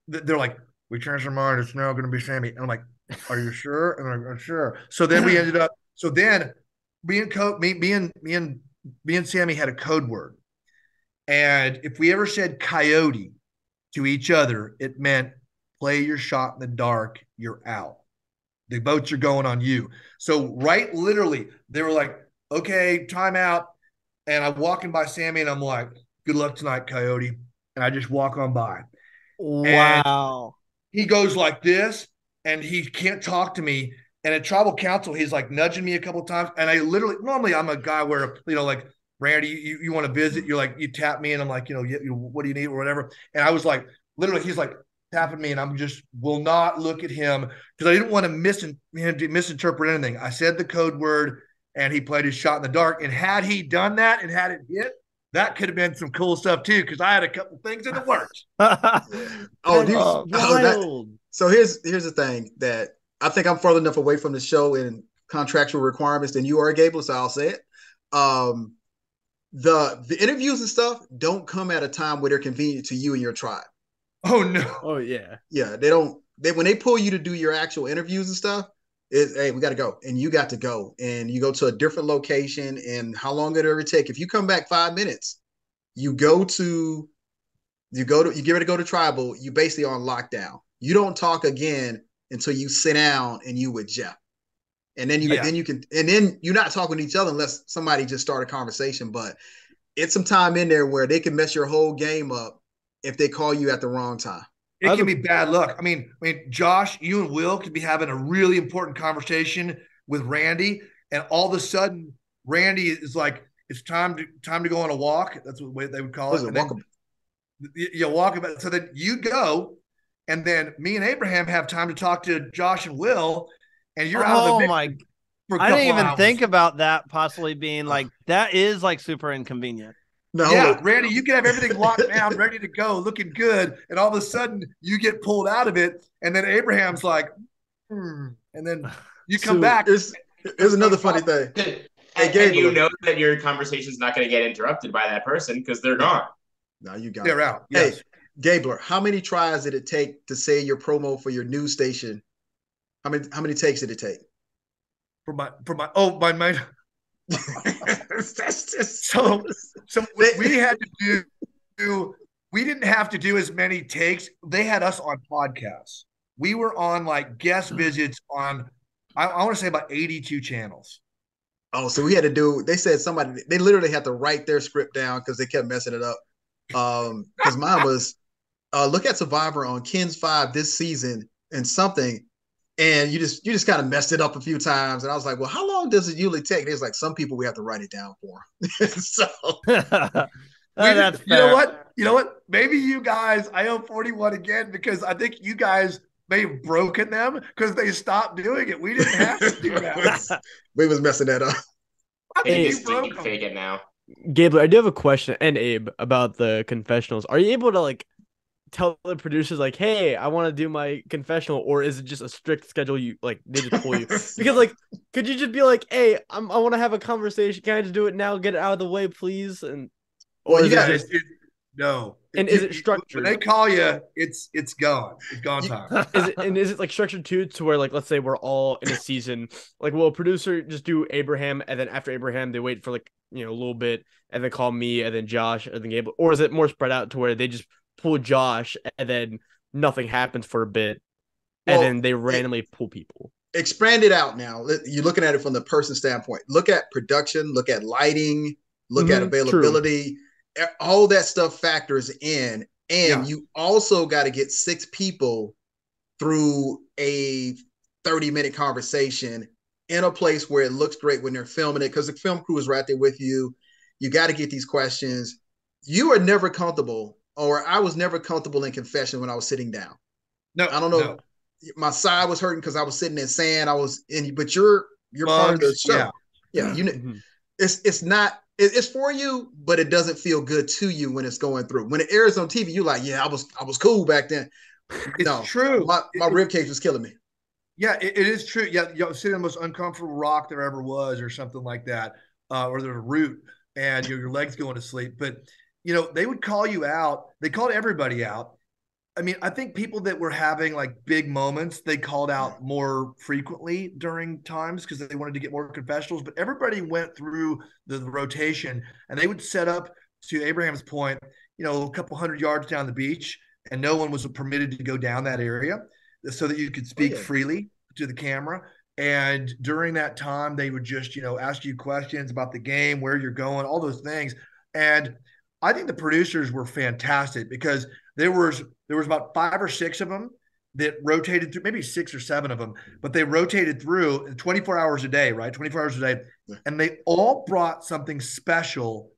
they're like, we changed our mind. It's now going to be Sammy. And I'm like, are you sure? And I'm like, sure. So then we ended up, me and Sammy had a code word. And if we ever said coyote to each other, it meant play your shot in the dark. You're out. The votes are going on you. So literally, they were like, okay, timeout. And I'm walking by Sammy and I'm like, good luck tonight, Coyote. And I just walk on by. Wow. And he goes like this and he can't talk to me. And at tribal council, he's like nudging me a couple of times. And I normally I'm a guy where, like, Randy, you want to visit, you tap me and I'm like, what do you need or whatever. And I was like, literally, he's like, tapping me, and I'm just will not look at him because I didn't want to misinterpret anything. I said the code word, and he played his shot in the dark. And had he done that and had it hit, that could have been some cool stuff too. Because I had a couple things in the works. So here's the thing that I think I'm further enough away from the show and contractual requirements than you are, Gabler. So I'll say it. The interviews and stuff don't come at a time where they're convenient to you and your tribe. Oh no! Oh yeah. Yeah, they don't. When they pull you to do your actual interviews and stuff, Hey, we got to go, and you got to go, and you go to a different location, and how long did it ever take? If you come back 5 minutes, you go to you get ready to go to tribal, you basically on lockdown. You don't talk again until you sit down and you with Jeff. And then you're not talking to each other unless somebody just start a conversation. But it's some time in there where they can mess your whole game up if they call you at the wrong time. It can be bad luck. I mean, Josh, you and Will could be having a really important conversation with Randy, and all of a sudden, Randy is like, "It's time to go on a walk." That's what they would call it. You walk about. So then you go, and then me and Abraham have time to talk to Josh and Will, and you're out of the mix for a couple I didn't even hours. think about that possibly being like that is like super inconvenient. No, yeah, Randy, you can have everything locked down, ready to go, looking good, and all of a sudden you get pulled out of it, and then Abraham's like, and then you come back. Here's another funny thing. And you know that your conversation's not going to get interrupted by that person because they're gone. No, you got they're out. Yes. Hey, Gabler, how many tries did it take to say your promo for your news station? How many takes did it take? For my That's just so we had to do we didn't have to do as many takes. They had us on podcasts. We were on like guest visits on I want to say about 82 channels. Oh, so we had to do they said they literally had to write their script down because they kept messing it up. Because mine was look at Survivor on Ken's 5 this season and something. And you just kind of messed it up a few times. And I was like, well, how long does it usually take? And it's like, some people we have to write it down for. So that's you know what? Maybe you guys, I owe 41 again because I think you guys may have broken them because they stopped doing it. We didn't have to do that. We was messing that up. I think you broke them. Fake it now. Gabler, I do have a question, and Abe, about the confessionals. Are you able to like tell the producers like, hey, I want to do my confessional, or is it just a strict schedule you like they just pull you? Because like, could you just be like, hey, I want to have a conversation, can I just do it now, get it out of the way, please? And or is it just no? And is it structured? When they call you, it's gone. It's gone time. Is it like structured too, to where like, let's say we're all in a season, like will a producer just do Abraham, and then after Abraham they wait for like, you know, a little bit and then call me and then Josh and then Gable, or is it more spread out to where they just pull Josh and then nothing happens for a bit and then they randomly pull people? Expand it out now. You're looking at it from the person standpoint. Look at production, look at lighting, look at availability. True. All that stuff factors in. And you also got to get 6 people through a 30-minute conversation in a place where it looks great when they're filming it, because the film crew is right there with you. You got to get these questions. You are never comfortable, or I was never comfortable in confession when I was sitting down. No, I don't know. No. My side was hurting because I was sitting in sand. But you're part of the show. Yeah. It's for you, but it doesn't feel good to you when it's going through. When it airs on TV, you're like, yeah, I was cool back then. It's true. My rib cage was killing me. Yeah, it is true. Yeah, you're sitting on the most uncomfortable rock there ever was, or something like that, or there's a root, and your legs going to sleep. But they would call you out. They called everybody out. I mean, I think people that were having like big moments, they called out more frequently during times because they wanted to get more confessionals. But everybody went through the rotation, and they would set up, to Abraham's point, a couple 100 yards down the beach, and no one was permitted to go down that area, so that you could speak freely to the camera. And during that time, they would just, ask you questions about the game, where you're going, all those things. And I think the producers were fantastic because there was about 5 or 6 of them that rotated through, maybe 6 or 7 of them, but they rotated through 24 hours a day, right? 24 hours a day. And they all brought something special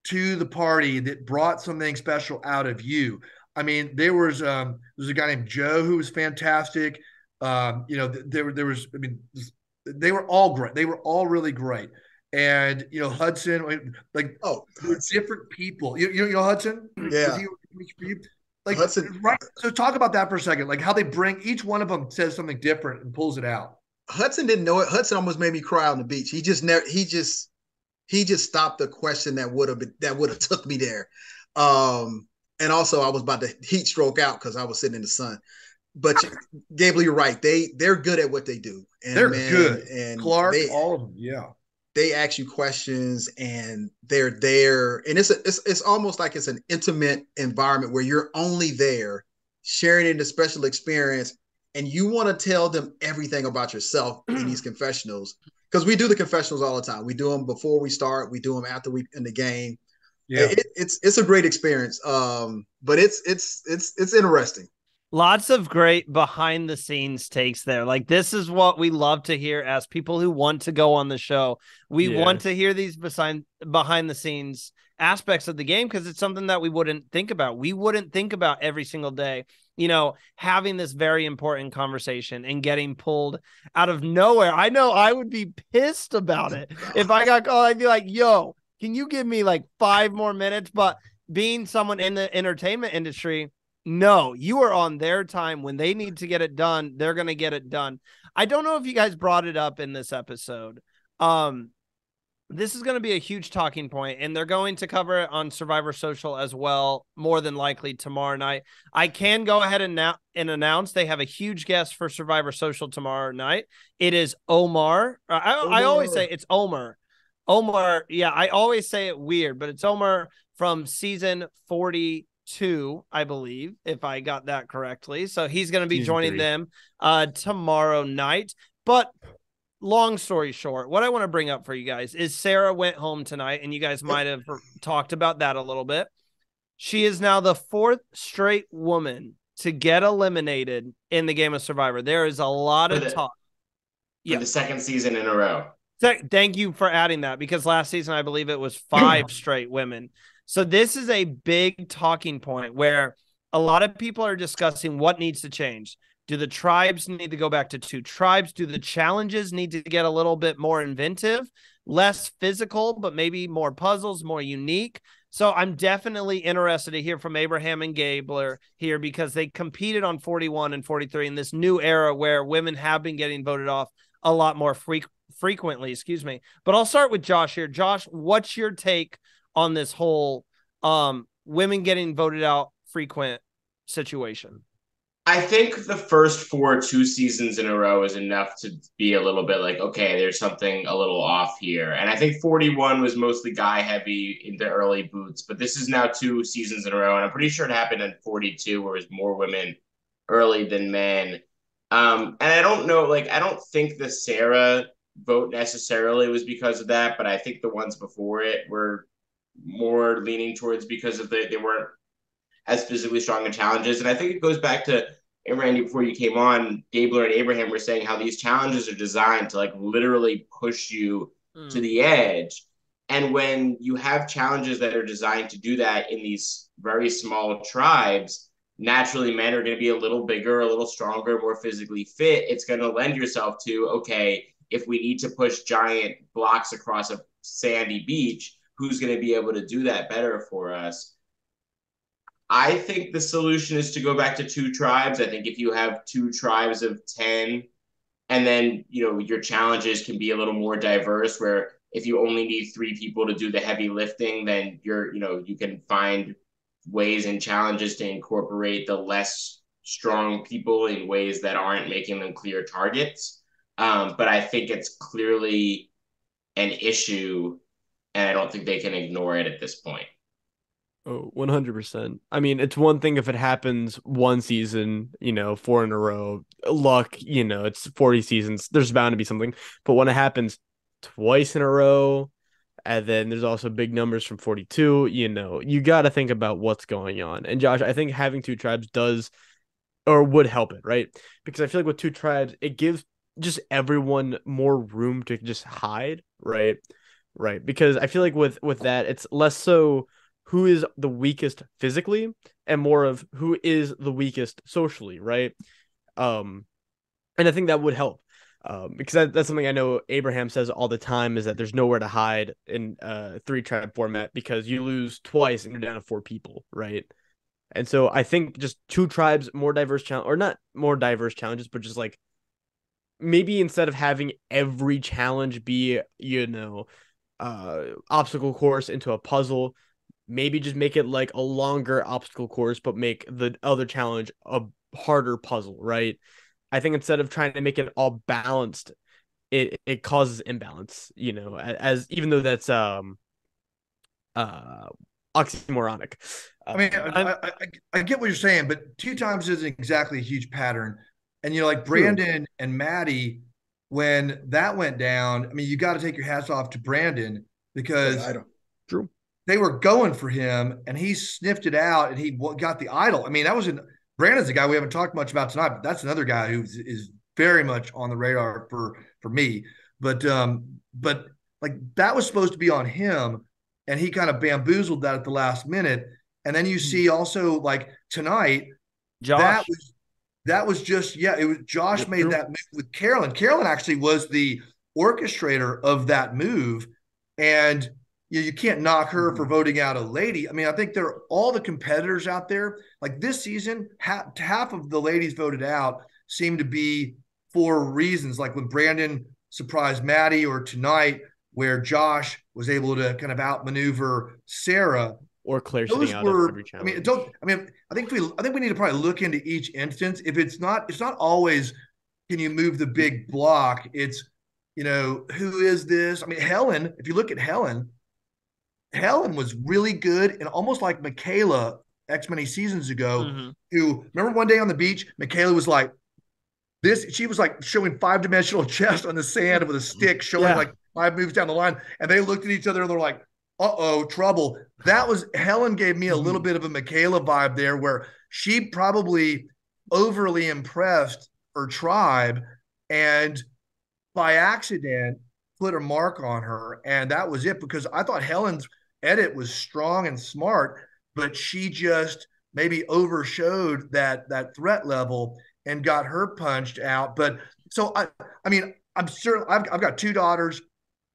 to the party that brought something special out of you. I mean, there was a guy named Joe who was fantastic. There was, I mean, they were all great. They were all really great. And Hudson, different people. You know Hudson? Yeah. Hudson, right? So talk about that for a second. Like how they bring each one of them says something different and pulls it out. Hudson didn't know it. Hudson almost made me cry on the beach. He just stopped the question that would have took me there. And also I was about to heat stroke out because I was sitting in the sun. but Gable, you're right. They're good at what they do, and They're man, good. and Clark, all of them. Yeah. they ask you questions, and they're there, and it's almost like it's an intimate environment where you're only there sharing in the special experience, and you want to tell them everything about yourself in these confessionals, because we do the confessionals all the time. We do them before we start. We do them after we in the game. Yeah. It's a great experience. But it's interesting. Lots of great behind the scenes takes there. Like, this is what we love to hear as people who want to go on the show. We want to hear these behind the scenes aspects of the game, because it's something that we wouldn't think about. We wouldn't think about every single day, having this very important conversation and getting pulled out of nowhere. I know I would be pissed about it. If I got called, I'd be like, yo, can you give me like 5 more minutes? But being someone in the entertainment industry, no, you are on their time. When they need to get it done, they're going to get it done. I don't know if you guys brought it up in this episode. This is going to be a huge talking point, and they're going to cover it on Survivor Social as well, more than likely tomorrow night. I can go ahead and announce they have a huge guest for Survivor Social tomorrow night. It is Omar. I always say it's Omar. Omar, yeah, I always say it weird, but it's Omar from season 42, I believe, if I got that correctly. So he's going to be joining them tomorrow night. But long story short, what I want to bring up for you guys is Sarah went home tonight, and you guys might have talked about that a little bit. She is now the 4th straight woman to get eliminated in the game of Survivor. There is a lot of talk. For the second season in a row. Thank you for adding that, because last season, I believe it was 5 straight women. So this is a big talking point where a lot of people are discussing what needs to change. Do the tribes need to go back to 2 tribes? Do the challenges need to get a little bit more inventive, less physical, but maybe more puzzles, more unique? So I'm definitely interested to hear from Abraham and Gabler here, because they competed on 41 and 43 in this new era where women have been getting voted off a lot more frequently, But I'll start with Josh here. Josh, what's your take on this whole women getting voted out frequent situation? I think the first 2 seasons in a row is enough to be a little bit like, okay, there's something a little off here. And I think 41 was mostly guy heavy in the early boots, but this is now 2 seasons in a row. And I'm pretty sure it happened in 42, where it was more women early than men. And I don't know, I don't think the Sarah vote necessarily was because of that, but I think the ones before it were more leaning towards because of they weren't as physically strong in challenges. And I think it goes back to, Randy, before you came on, Gabler and Abraham were saying how these challenges are designed to literally push you to the edge. And when you have challenges that are designed to do that in these very small tribes, naturally men are going to be a little bigger, a little stronger, more physically fit. It's going to lend yourself to, okay, if we need to push giant blocks across a sandy beach, who's going to be able to do that better for us? I think the solution is to go back to 2 tribes. I think if you have 2 tribes of 10, and then, your challenges can be a little more diverse, where if you only need 3 people to do the heavy lifting, then you can find ways and challenges to incorporate the less strong people in ways that aren't making them clear targets. But I think it's clearly an issue, and I don't think they can ignore it at this point. Oh, 100%. I mean, it's one thing if it happens one season, 4 in a row, luck, it's 40 seasons, there's bound to be something. But when it happens twice in a row, and then there's also big numbers from 42, you got to think about what's going on. And Josh, I think having 2 tribes does or would help it, right? Because I feel like with 2 tribes, it gives just everyone more room to just hide, right? Right. Because I feel like with that, it's less so who is the weakest physically and more of who is the weakest socially, right? And I think that would help. Because that's something I know Abraham says all the time, is that there's nowhere to hide in 3 tribe format, because you lose twice and you're down to 4 people, right? And so I think just 2 tribes, more diverse challenge, or not more diverse challenges, but just maybe instead of having every challenge be, obstacle course into a puzzle, maybe just make it a longer obstacle course, but make the other challenge a harder puzzle, right? I think instead of trying to make it all balanced, it causes imbalance, as even though that's uh oxymoronic. I mean, I'm I get what you're saying, but two times isn't exactly a huge pattern. And like true. Brandon and Maddie, when that went down, I mean, you got to take your hats off to Brandon because True. they were going for him and he sniffed it out and he got the idol. I mean, Brandon's a guy we haven't talked much about tonight, but that's another guy who is very much on the radar for me. But like that was supposed to be on him, and he kind of bamboozled that at the last minute. And then you see also like tonight, Josh. That was just it was Josh made that move with Carolyn. Carolyn actually was the orchestrator of that move, and you can't knock her for voting out a lady. I mean, I think all the competitors out there, like this season, half of the ladies voted out seem to be for reasons like when Brandon surprised Maddie, or tonight where Josh was able to kind of outmaneuver Sarah. Or Claire sitting out of every challenge. I think we need to probably look into each instance. If it's not always can you move the big block. It's who is this? I mean, Helen. If you look at Helen was really good and almost like Michaela X many seasons ago. Mm-hmm. Who remember one day on the beach, Michaela was like this. She was like showing 5-dimensional chest on the sand with a stick, showing like 5 moves down the line, and they looked at each other and they're like, uh-oh, trouble. Helen gave me a little bit of a Michaela vibe there, where she probably overly impressed her tribe and by accident put a mark on her. And that was it, because I thought Helen's edit was strong and smart, but she just maybe overshowed that threat level and got her punched out. But so I mean, I'm sure I've got 2 daughters.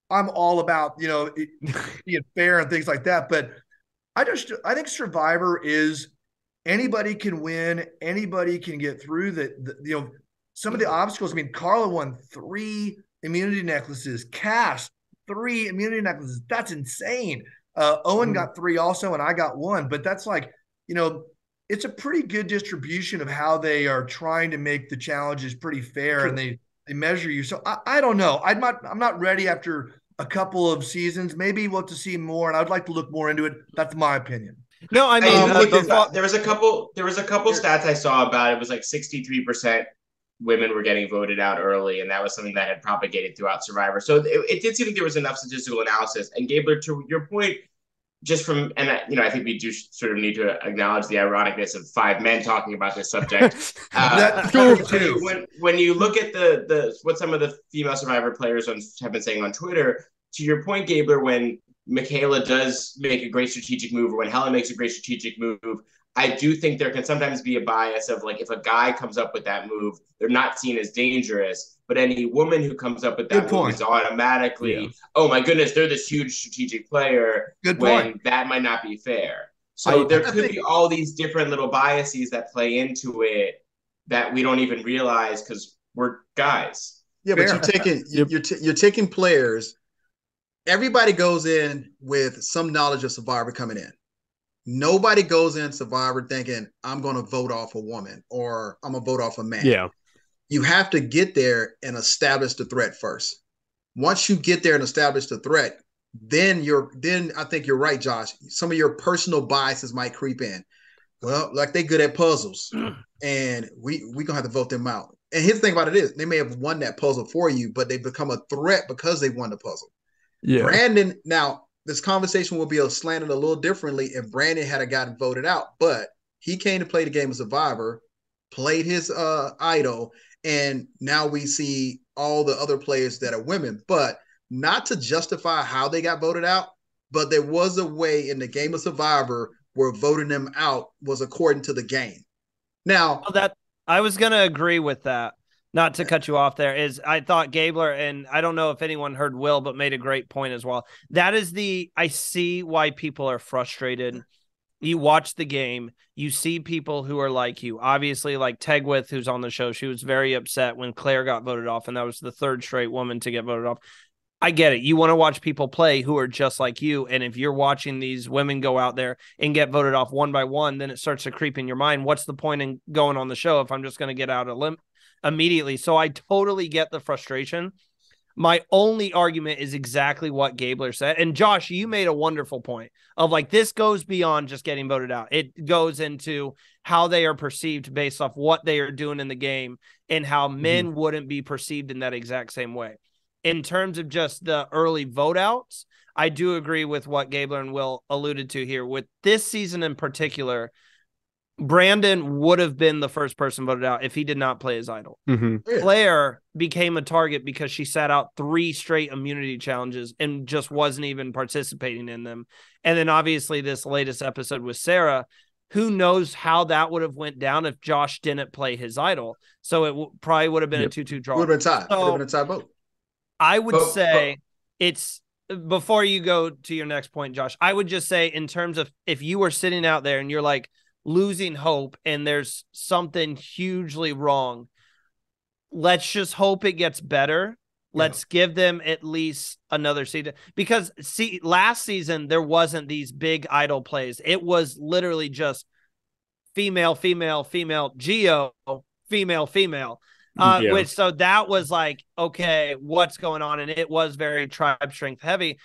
I'm all about, being fair and things like that. But I think Survivor is anybody can win. Anybody can get through some of the obstacles. I mean, Carla won 3 immunity necklaces, Cass 3 immunity necklaces. That's insane. Owen got 3 also, and I got 1, but that's like, it's a pretty good distribution of how they are trying to make the challenges pretty fair, and they measure you. So I don't know. I'm not ready after a couple of seasons. Maybe we'll have to see more, and I'd like to look more into it. That's my opinion. No, I mean, there was a couple stats I saw about it. It was like 63% women were getting voted out early, and that was something that had propagated throughout Survivor. So it did seem like there was enough statistical analysis. And Gabler, to your point, just from, and I think we do sort of need to acknowledge the ironicness of 5 men talking about this subject. When you look at what some of the female Survivor players have been saying on Twitter, to your point, Gabler, when Michaela does make a great strategic move, or when Helen makes a great strategic move, I do think there can sometimes be a bias of like, if a guy comes up with that move, they're not seen as dangerous. But any woman who comes up with that move is automatically, oh my goodness, they're this huge strategic player. When that might not be fair. So there could be all these different little biases that play into it that we don't even realize because we're guys. Yeah, but you're taking players. Everybody goes in with some knowledge of Survivor coming in. Nobody goes in Survivor thinking, I'm going to vote off a woman or I'm going to vote off a man. Yeah. You have to get there and establish the threat first. Once you get there and establish the threat, then I think you're right, Josh. Some of your personal biases might creep in. Well, like they good at puzzles, and we gonna have to vote them out. And here's the thing about it is, they may have won that puzzle for you, but they become a threat because they won the puzzle. Yeah. Brandon, now this conversation will be slanted a little differently if Brandon had gotten voted out, but he came to play the game of Survivor, played his idol, and now we see all the other players that are women. But not to justify how they got voted out, but there was a way in the game of Survivor where voting them out was according to the game. Now, that I was going to agree with that. Not to cut you off there, is I thought Gabler, and I don't know if anyone heard Will, but made a great point as well. That is I see why people are frustrated. You watch the game, you see people who are like you. Obviously, like Tegwith, who's on the show, she was very upset when Claire got voted off, and that was the 3rd straight woman to get voted off. I get it. You want to watch people play who are just like you. And if you're watching these women go out there and get voted off one by one, then it starts to creep in your mind. What's the point in going on the show if I'm just going to get out a limb immediately? So I totally get the frustration. My only argument is exactly what Gabler said. And Josh, you made a wonderful point of like, this goes beyond just getting voted out. It goes into how they are perceived based off what they are doing in the game and how men wouldn't be perceived in that exact same way. In terms of just the early vote outs, I do agree with what Gabler and Will alluded to here. With this season in particular, Brandon would have been the first person voted out if he did not play his idol. Claire became a target because she sat out 3 straight immunity challenges and just wasn't even participating in them. And then obviously this latest episode with Sarah, who knows how that would have went down if Josh didn't play his idol. So it probably would have been a 2-2 draw. Would have been tied. So, would have been a tie vote. I would say it's, before you go to your next point, Josh, I would just say in terms of if you were sitting out there and you're like losing hope and there's something hugely wrong, let's just hope it gets better. Let's give them at least another season, because last season there wasn't these big idol plays. It was literally just female, female, female, Geo, female, female. Which, so that was like, okay, what's going on? And it was very tribe strength heavy.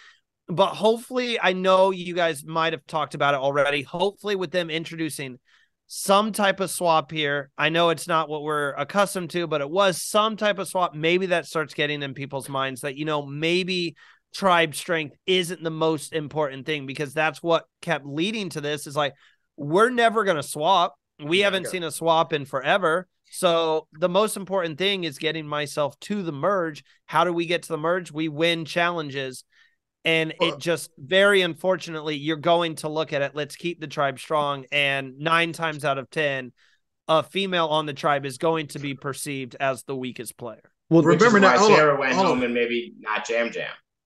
But hopefully, I know you guys might have talked about it already. Hopefully, with them introducing some type of swap here, I know it's not what we're accustomed to, but it was some type of swap. Maybe that starts getting in people's minds that, you know, maybe tribe strength isn't the most important thing, because that's what kept leading to this, is like, we're never going to swap. We haven't seen a swap in forever. So the most important thing is getting myself to the merge. How do we get to the merge? We win challenges. And it just, very unfortunately, you're going to look at it. Let's keep the tribe strong. And 9 times out of 10, a female on the tribe is going to be perceived as the weakest player. Well, remember now, Sarah went home and maybe not Jam.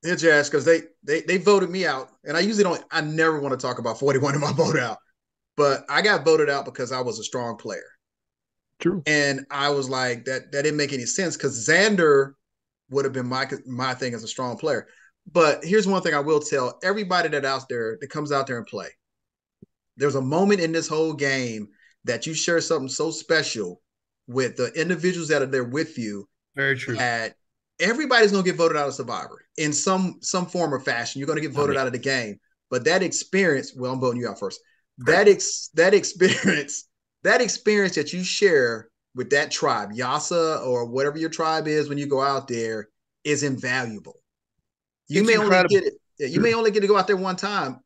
Yeah, Jazz, because they voted me out. And I never want to talk about 41 in my vote out. But I got voted out because I was a strong player. True. And I was like, that didn't make any sense, because Xander would have been my thing as a strong player. But here's one thing I will tell everybody that comes out there and play. There's a moment in this whole game that you share something so special with the individuals that are there with you. Very true. That everybody's going to get voted out of Survivor in some form or fashion. You're going to get voted out of the game. But that experience, well, I'm voting you out first. That experience that you share with that tribe, Yasa or whatever your tribe is when you go out there, is invaluable. You may only get to go out there one time,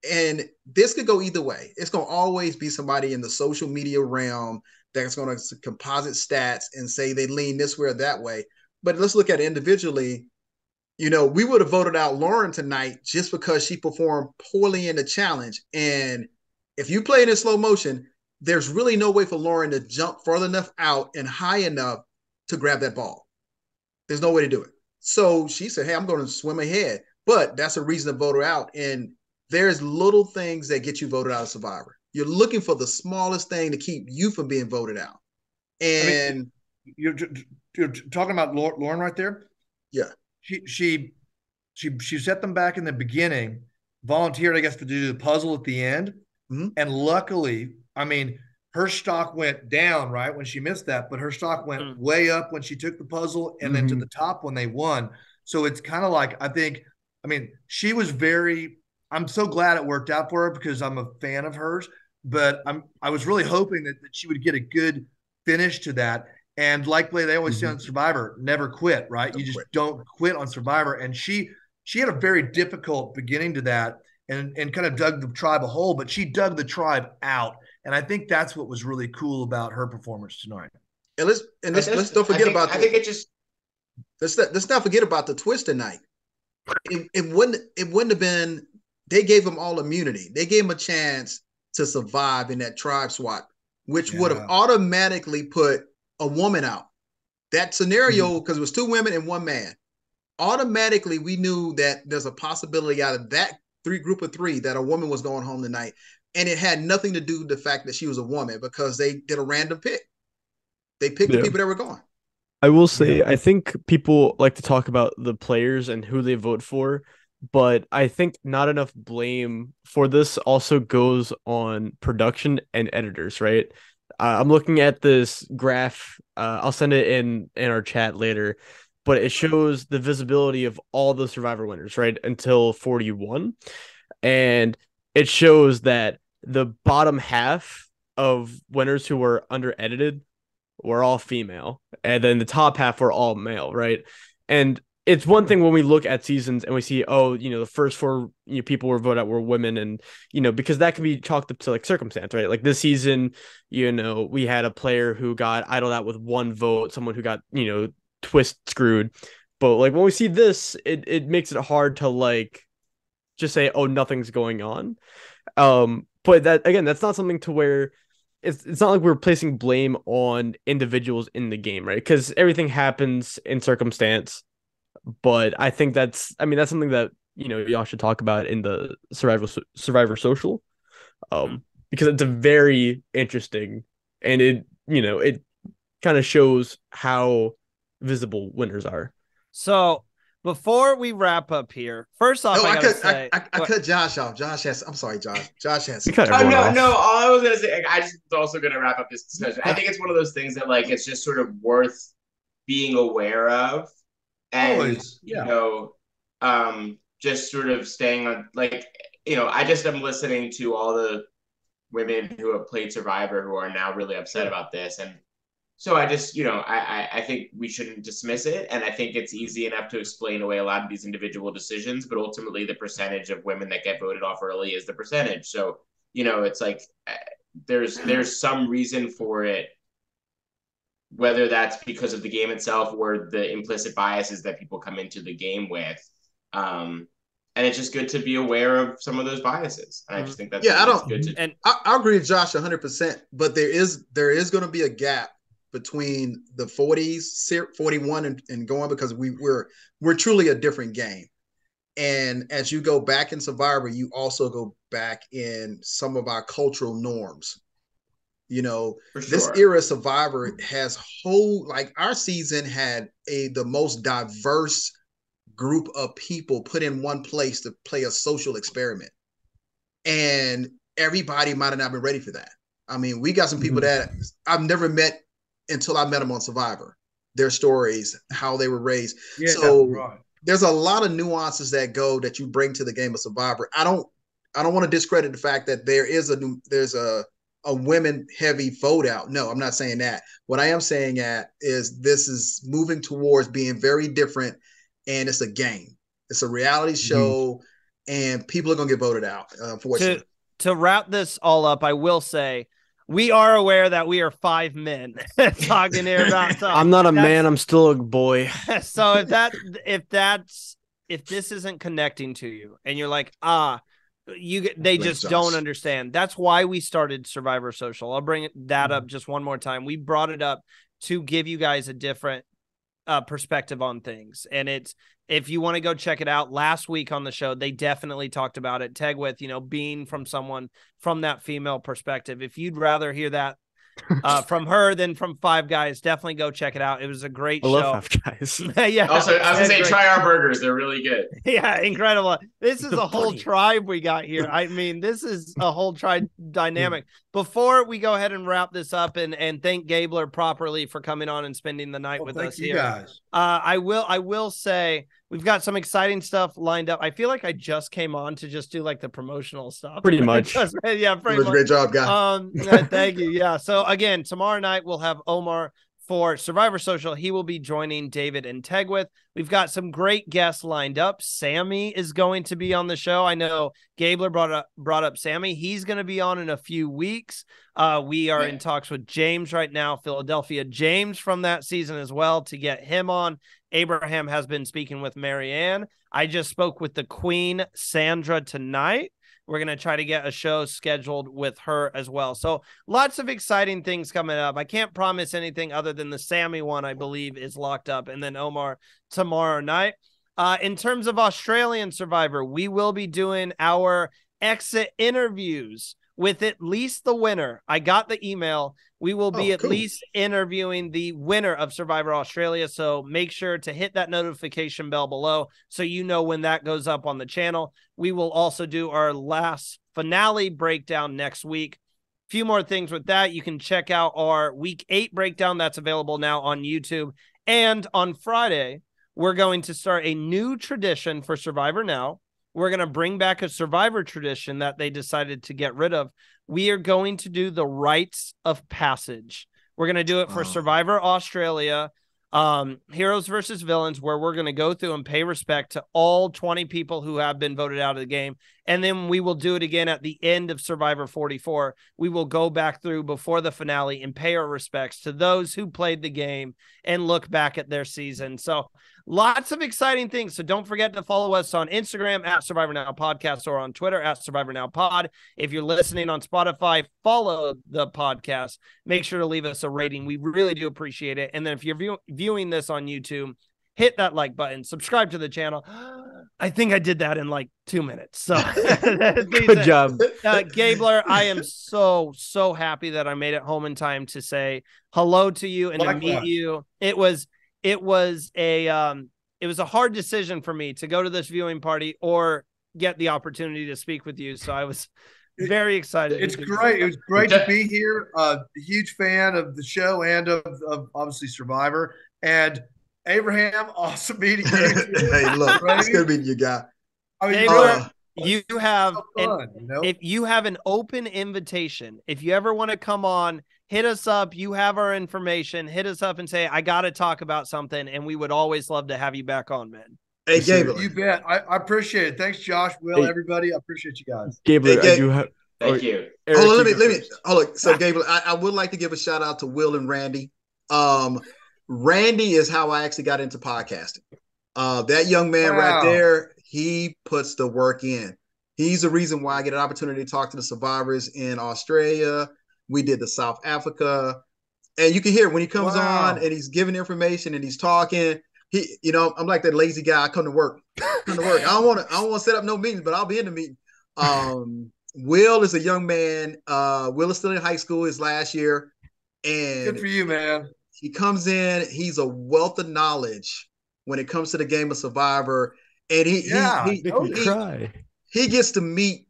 and this could go either way. It's going to always be somebody in the social media realm that's going to composite stats and say they lean this way or that way. But let's look at it individually. You know, we would have voted out Lauren tonight just because she performed poorly in the challenge. And if you play it in slow motion, there's really no way for Lauren to jump further enough out and high enough to grab that ball. There's no way to do it. So she said, hey, I'm going to swim ahead. But that's a reason to vote her out. And there's little things that get you voted out of Survivor. You're looking for the smallest thing to keep you from being voted out. And you're talking about Lauren right there? Yeah. She set them back in the beginning, volunteered, I guess, to do the puzzle at the end. Mm-hmm. And luckily, I mean, her stock went down, right, when she missed that, but her stock went way up when she took the puzzle, and then to the top when they won. So it's kind of like, she was I'm so glad it worked out for her, because I'm a fan of hers, but I was really hoping that she would get a good finish to that. And like they always say on Survivor, never quit, right? Don't quit on Survivor. And she had a very difficult beginning to that, and kind of dug the tribe a hole, but she dug the tribe out. And I think that's what was really cool about her performance tonight. And let's don't forget about. Let's not forget about the twist tonight. It wouldn't have been. They gave them all immunity. They gave them a chance to survive in that tribe swap, which would have automatically put a woman out. That scenario, because it was 2 women and 1 man, automatically we knew that there's a possibility out of that group of 3 that a woman was going home tonight. And it had nothing to do with the fact that she was a woman, because they did a random pick. They picked the people that were going. I will say, I think people like to talk about the players and who they vote for, but I think not enough blame for this also goes on production and editors, right? I'm looking at this graph. I'll send it in our chat later, but it shows the visibility of all the Survivor winners, right, until 41, and it shows that the bottom half of winners who were under edited were all female, and then the top half were all male, right? And it's one thing when we look at seasons and we see, oh, the first four people were voted out were women, and because that can be chalked up to like circumstance, right? Like this season, we had a player who got idled out with one vote, someone who got twist screwed. But like when we see this, it makes it hard to like just say, oh, nothing's going on. But that again, that's not something to where it's not like we're placing blame on individuals in the game, right? Because everything happens in circumstance. But I think that's something that y'all should talk about in the Survivor Social, because it's a very interesting, and it kind of shows how visible winners are. So before we wrap up here, first off, I cut Josh off. I'm sorry, Josh. Josh has. No. All I was gonna say, I just was also gonna wrap up this discussion. I think it's one of those things that like it's just sort of worth being aware of, and just sort of staying on. Like I just am listening to all the women who have played Survivor who are now really upset about this, and so I just, I think we shouldn't dismiss it. And I think it's easy enough to explain away a lot of these individual decisions, but ultimately the percentage of women that get voted off early is the percentage. So, it's like there's some reason for it, whether that's because of the game itself or the implicit biases that people come into the game with. And it's just good to be aware of some of those biases. And I just think that's good to. And I agree with Josh 100%, but there is going to be a gap between the 40s, 41 and going, because we're truly a different game. And as you go back in Survivor, you also go back in some of our cultural norms. This era of Survivor has our season had the most diverse group of people put in one place to play a social experiment. And everybody might have not been ready for that. I mean, we got some people that I've never met until I met them on Survivor, their stories, how they were raised. Yeah, so there's a lot of nuances that you bring to the game of Survivor. I don't want to discredit the fact that there's a women heavy vote out. No, I'm not saying that. What I am saying is this is moving towards being very different, and it's a game. It's a reality show, and people are going to get voted out, unfortunately. To wrap this all up, I will say, we are aware that we are 5 men talking here about something. I'm not a man. I'm still a boy. So if this isn't connecting to you and you're like, they just don't understand. That's why we started Survivor Social. I'll bring that up just one more time. We brought it up to give you guys a different perspective on things. And if you want to go check it out, last week on the show, they definitely talked about it. Tegwith, being from someone from that female perspective. If you'd rather hear that from her than from Five Guys, definitely go check it out. It was a great show. I love Five Guys. Yeah. Also, I was going to say, try our burgers. They're really good. Yeah, incredible. This is a whole tribe we got here. I mean, this is a whole tribe dynamic. Before we go ahead and wrap this up and thank Gabler properly for coming on and spending the night with us here. Guys. I will say we've got some exciting stuff lined up. I feel like I just came on to just do like the promotional stuff. Pretty much. Yeah, pretty much. Great job, guy. Thank you. Yeah. So again, tomorrow night we'll have Omar for Survivor Social. He will be joining David and Tegwith. We've got some great guests lined up. Sammy is going to be on the show. I know Gabler brought up Sammy. He's going to be on in a few weeks. We are in talks with James right now, Philadelphia James from that season as well, to get him on. Abraham has been speaking with Marianne. I just spoke with the Queen, Sandra, tonight. We're going to try to get a show scheduled with her as well. So lots of exciting things coming up. I can't promise anything other than the Sammy one, I believe, is locked up. And then Omar tomorrow night. In terms of Australian Survivor, we will be doing our exit interviews with at least the winner. I got the email. We will be at least interviewing the winner of Survivor Australia. So make sure to hit that notification bell below so you know when that goes up on the channel. We will also do our last finale breakdown next week. A few more things with that. You can check out our week 8 breakdown. That's available now on YouTube. And on Friday, we're going to start a new tradition for Survivor Now. We're going to bring back a Survivor tradition that they decided to get rid of. We are going to do the rites of passage. We're going to do it for Survivor Australia, Heroes versus Villains, where we're going to go through and pay respect to all 20 people who have been voted out of the game. And then we will do it again at the end of Survivor 44. We will go back through before the finale and pay our respects to those who played the game and look back at their season. So lots of exciting things. So don't forget to follow us on Instagram at Survivor Now Podcast or on Twitter at Survivor Now Pod. If you're listening on Spotify, follow the podcast. Make sure to leave us a rating. We really do appreciate it. And then if you're viewing this on YouTube, hit that like button, subscribe to the channel. I think I did that in like 2 minutes. So good job. Gabler, I am so happy that I made it home in time to say hello to you and to meet you. It was a hard decision for me to go to this viewing party or get the opportunity to speak with you. So I was very excited. It's great. It was great to be here. A huge fan of the show and of obviously Survivor. And Abraham, awesome meeting you. Hey, look, it's good meeting you, guy. I mean, you have so fun, if you have an open invitation, if you ever want to come on, hit us up. You have our information. Hit us up and say, I got to talk about something. And we would always love to have you back on, man. Hey, Gabler. You bet. I appreciate it. Thanks, Josh, Will, everybody. I appreciate you guys. Gabler, I do have. Thank you. Eric, let me. Hold on. So, Gabler, I would like to give a shout out to Will and Randy. Randy is how I actually got into podcasting. That young man right there, he puts the work in. He's the reason why I get an opportunity to talk to the survivors in Australia. We did the South Africa, and you can hear when he comes on and he's giving information and he's talking. I'm like that lazy guy. I come to work. I don't want to set up no meetings, but I'll be in the meeting. Will is a young man. Will is still in high school, his last year, and good for you, man. He comes in. He's a wealth of knowledge when it comes to the game of Survivor, and he gets to meet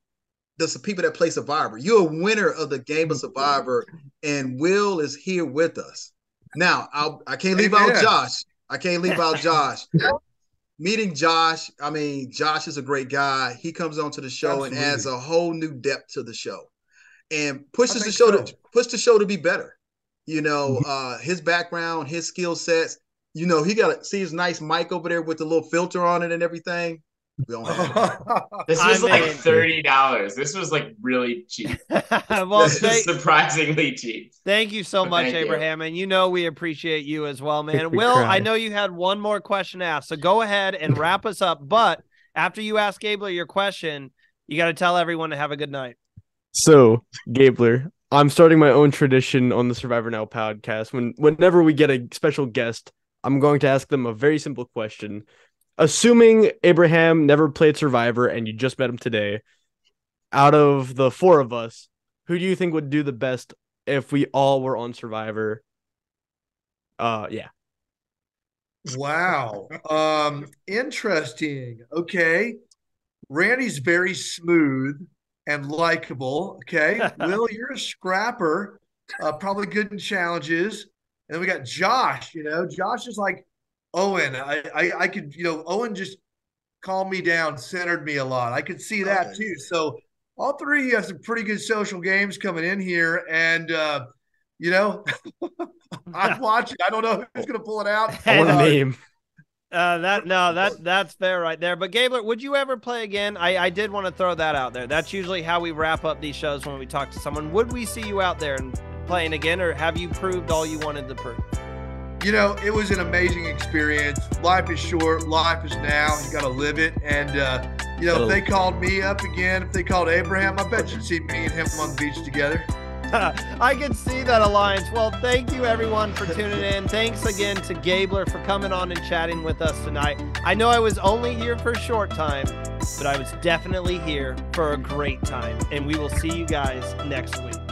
the people that play Survivor. You're a winner of the game of Survivor, and Will is here with us. Now, I can't leave out Josh. Meeting Josh, I mean, Josh is a great guy. He comes onto the show and adds a whole new depth to the show, and pushes the show to be better. His background, his skill sets. He got to see his nice mic over there with the little filter on it and everything. We don't have this was like $30. This was like really cheap. Well, this is surprisingly cheap. Thank you so much, Abraham. And we appreciate you as well, man. Will, I know you had one more question to ask, so go ahead and wrap us up. But after you ask Gabler your question, you got to tell everyone to have a good night. So, Gabler, I'm starting my own tradition on the Survivor Now podcast. Whenever we get a special guest, I'm going to ask them a very simple question. Assuming Abraham never played Survivor and you just met him today, out of the 4 of us, who do you think would do the best if we all were on Survivor? Yeah. Wow. Interesting. Okay. Randy's very smooth and likable. Okay. Will, you're a scrapper, probably good in challenges. And then we got Josh. Josh is like Owen. I could, Owen just calmed me down, centered me a lot. I could see that too. So all 3 of you have some pretty good social games coming in here. And, I'm watching. I don't know who's going to pull it out. I want a name. That's fair right there. But Gabler, would you ever play again? I did want to throw that out there. That's usually how we wrap up these shows when we talk to someone. Would we see you out there and playing again, or have you proved all you wanted to prove? It was an amazing experience. Life is short. Life is now. You got to live it. And, if they called me up again, if they called Abraham, I bet you'd see me and him on the beach together. I can see that alliance. Well, thank you everyone for tuning in. Thanks again to Gabler for coming on and chatting with us tonight. I know I was only here for a short time, but I was definitely here for a great time. And we will see you guys next week.